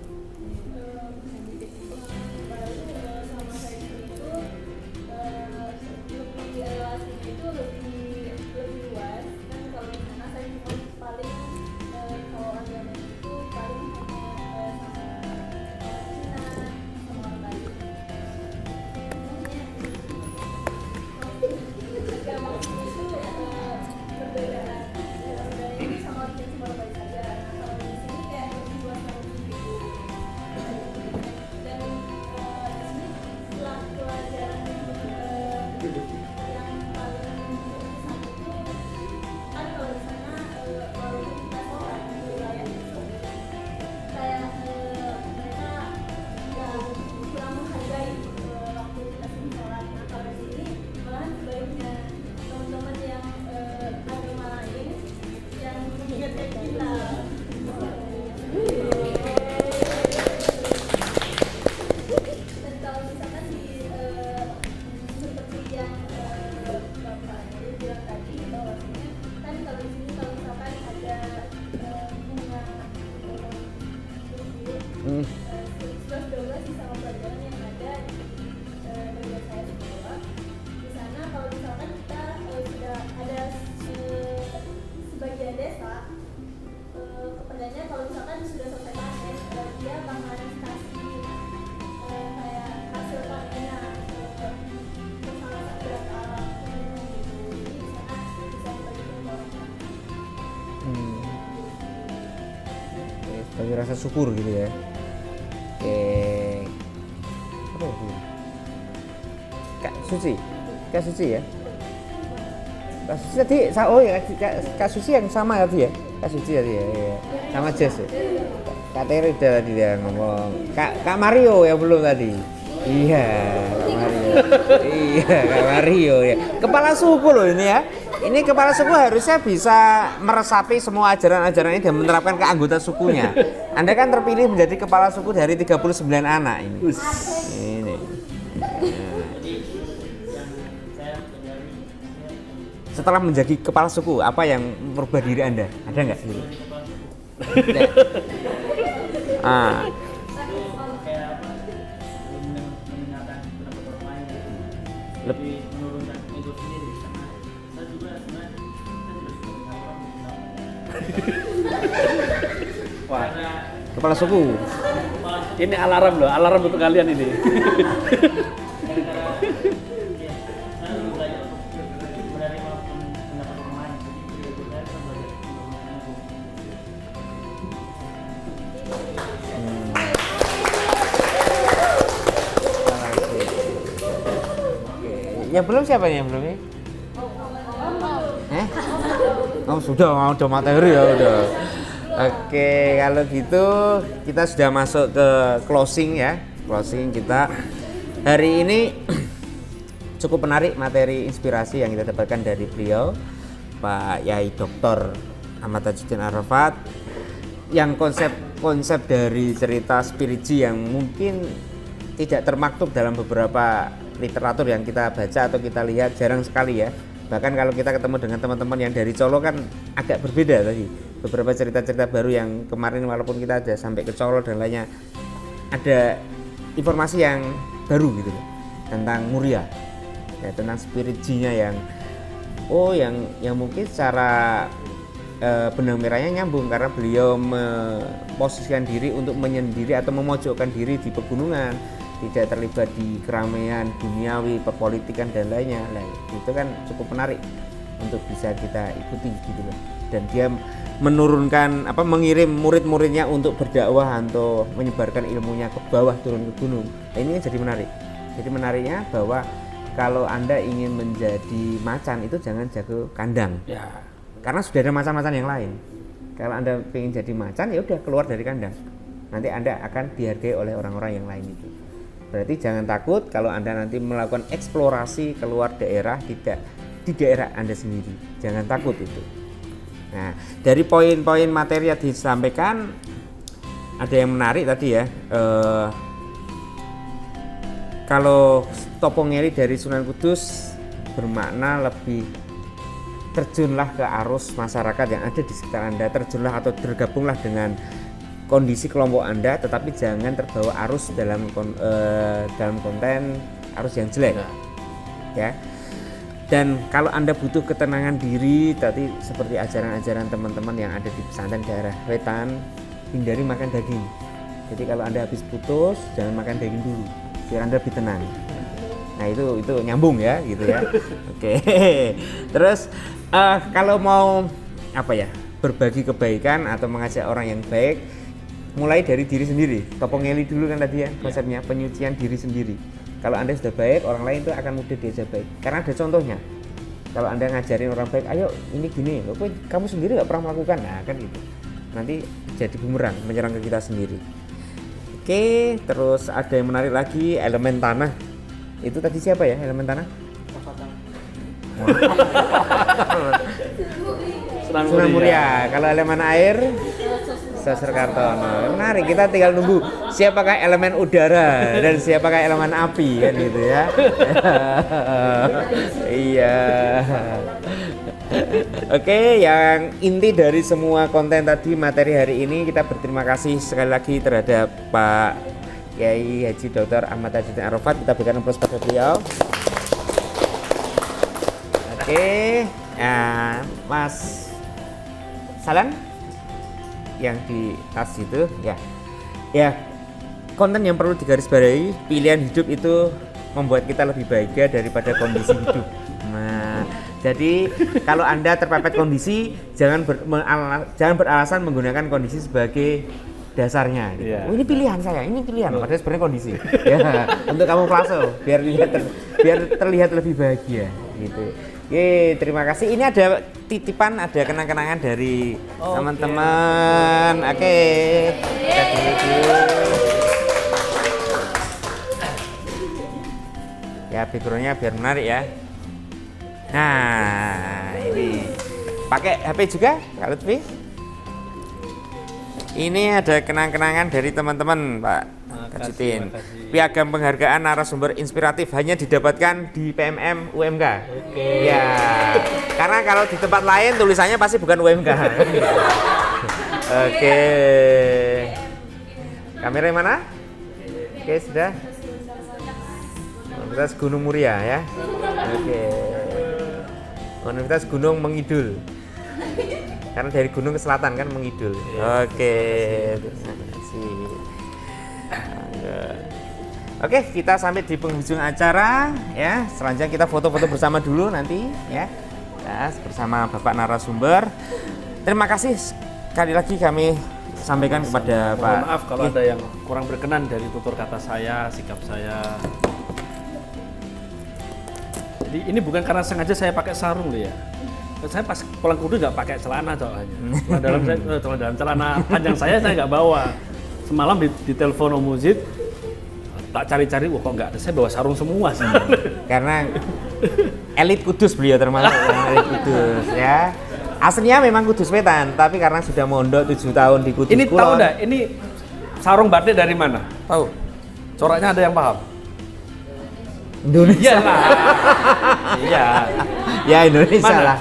Sebagai rasa syukur gitu ya. Oke. Apa ya? Kak Suci ya. Kak Suci tadi, oh ya Kak Suci yang sama tadi ya. Kak Suci tadi ya. Iya. Sama Jess ya. Kak Teri udah tadi dia ngomong. Kak Mario yang belum tadi. Iya, Kak Mario. Iya, Kak Mario ya. Kepala suku loh ini ya. Ini kepala suku harusnya bisa meresapi semua ajaran-ajaran ini dan menerapkan ke anggota sukunya. Anda kan terpilih menjadi kepala suku dari 39 anak ini. Ini. Setelah menjadi kepala suku, apa yang merubah diri Anda? Ada nggak? Gitu? Lebih menurunkan ego sendiri karena saya juga sebenarnya juga suka dengan orang Wah, kepala suku. ini alarm untuk kalian ini. Yang belum siapa nih yang belum nih? Oh sudah materi ya udah. Oke, kalau gitu kita sudah masuk ke closing ya. Closing kita hari ini cukup menarik materi inspirasi yang kita dapatkan dari beliau Pak Yai Dr. Ahmad Tajuddin Arafat, yang konsep dari cerita spiritual yang mungkin tidak termaktub dalam beberapa literatur yang kita baca atau kita lihat, jarang sekali ya. Bahkan kalau kita ketemu dengan teman-teman yang dari Solo kan agak berbeda tadi. Beberapa cerita-cerita baru yang kemarin walaupun kita ada sampai ke Solo dan lainnya, ada informasi yang baru gitu loh tentang Muria. Ya, tentang spiritualnya yang mungkin secara benang merahnya nyambung karena beliau memposisikan diri untuk menyendiri atau memojokkan diri di pegunungan, tidak terlibat di keramaian duniawi, perpolitikan dan lainnya. Nah, itu kan cukup menarik untuk bisa kita ikuti gitu loh. Dan dia mengirim murid-muridnya untuk berdakwah atau menyebarkan ilmunya ke bawah turun ke gunung. Nah, ini jadi menarik. Jadi menariknya bahwa kalau Anda ingin menjadi macan itu jangan jago kandang. Ya. Karena sudah ada macan-macan yang lain. Kalau Anda ingin jadi macan ya udah keluar dari kandang. Nanti Anda akan dihargai oleh orang-orang yang lain itu. Berarti jangan takut kalau Anda nanti melakukan eksplorasi keluar daerah, tidak di daerah Anda sendiri. Jangan takut itu. Nah, dari poin-poin materi yang disampaikan ada yang menarik tadi ya. Kalau Topongeri dari Sunan Kudus bermakna lebih terjunlah ke arus masyarakat yang ada di sekitar Anda, terjunlah atau bergabunglah dengan kondisi kelompok Anda, tetapi jangan terbawa arus dalam konten arus yang jelek, ya. Dan kalau Anda butuh ketenangan diri, tadi seperti ajaran-ajaran teman-teman yang ada di pesantren daerah Wetan, hindari makan daging. Jadi kalau Anda habis putus, jangan makan daging dulu, biar Anda lebih tenang. Nah itu nyambung ya, gitu ya. Oke. Terus kalau mau berbagi kebaikan atau mengajak orang yang baik, mulai dari diri sendiri. Topongeli dulu kan tadi ya konsepnya, penyucian diri sendiri. Kalau Anda sudah baik, orang lain itu akan mudah diajak baik. Karena ada contohnya. Kalau Anda ngajarin orang baik, ayo ini gini, kamu sendiri nggak pernah melakukan, nah kan gitu. Nanti jadi bumerang, menyerang ke kita sendiri. Oke, terus ada yang menarik lagi, elemen tanah. Itu tadi siapa ya elemen tanah? Sunan Muria. Kalau elemen air, Sosro Kartono. Menarik, kita tinggal nunggu siapakah elemen udara dan siapakah elemen api kan gitu ya. Iya. Oke, yang inti dari semua konten tadi materi hari ini, kita berterima kasih sekali lagi terhadap Pak Kiai Haji Dr. Ahmad Tajuddin Arafat. Kita berikan aplaus pada beliau. Oke, Mas Salam yang di tas itu ya konten yang perlu digarisbawahi, pilihan hidup itu membuat kita lebih bahagia daripada kondisi hidup. Nah, jadi kalau Anda terpepet kondisi, jangan beralasan menggunakan kondisi sebagai dasarnya gitu. Yeah. Oh, ini pilihan saya, ini pilihan, padahal sebenarnya kondisi. Ya, untuk kamu flase biar terlihat lebih bahagia gitu. Oke, terima kasih. Ini ada titipan, ada kenang-kenangan dari teman-teman. Oke. Kita dulu. Ya, backgroundnya biar menarik ya. Nah, ini pakai HP juga, Kak Lutfi. Ini ada kenang-kenangan dari teman-teman, Pak Tajuddin. Piagam penghargaan narasumber inspiratif hanya didapatkan di PMM UMK. Oke. Ya, karena kalau di tempat lain tulisannya pasti bukan UMK. Oke. Kamera yang mana? Oke, sudah. Universitas Gunung Muria ya. Oke. Universitas Gunung Mengidul. Karena dari gunung ke selatan kan mengidul. Oke. Terima kasih. Oke, kita sampai di penghujung acara ya. Selanjutnya kita foto-foto bersama dulu nanti ya. Bersama Bapak narasumber. Terima kasih sekali lagi kami sampaikan kepada Pak. Mohon maaf kalau ada yang kurang berkenan dari tutur kata saya, sikap saya. Jadi ini bukan karena sengaja saya pakai sarung loh ya. Saya pas pulang kudus nggak pakai celana soalnya. Dalam celana panjang saya nggak bawa. Semalam di telepon Om Muzid, tak cari-cari, kok nggak ada. Saya bawa sarung semua sih. Karena elit Kudus beliau termasuk elit Kudus ya. Aslinya memang Kudus Wetan, tapi karena sudah mondok 7 tahun di Kudus. Ini tahu nggak? Ini sarung batik dari mana? Tahu? Coraknya ada yang paham? Indonesia lah. Iya. Ya Indonesia Mana? lah.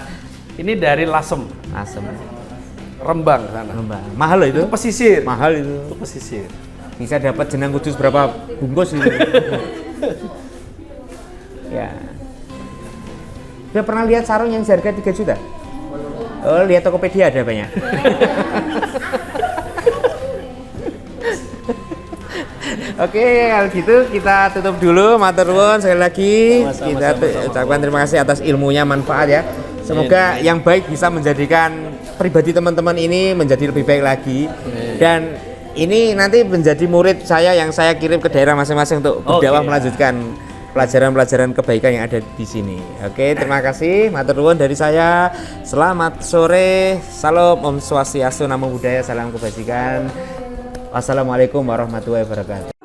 Ini dari Lasem. Asem. Rembang sana. Rembang. Mahal loh itu? Itu pesisir. Mahal itu. Itu pesisir. Bisa dapat jenang Kudus berapa bungkus itu? Ya. Udah pernah lihat sarung yang seharga 3 juta? Oh, lihat Tokopedia ada banyak. Oke, kalau gitu kita tutup dulu. Matur nuwun sekali lagi. Kita ucapkan terima kasih atas ilmunya, manfaat ya. Semoga yang baik bisa menjadikan pribadi teman-teman ini menjadi lebih baik lagi. Dan ini nanti menjadi murid saya yang saya kirim ke daerah masing-masing untuk berdakwah melanjutkan pelajaran-pelajaran kebaikan yang ada di sini. Oke, terima kasih. Matur nuwun dari saya. Selamat sore. Salam Om Swastiastu, Namo Buddhaya, salam kebajikan. Wassalamualaikum warahmatullahi wabarakatuh.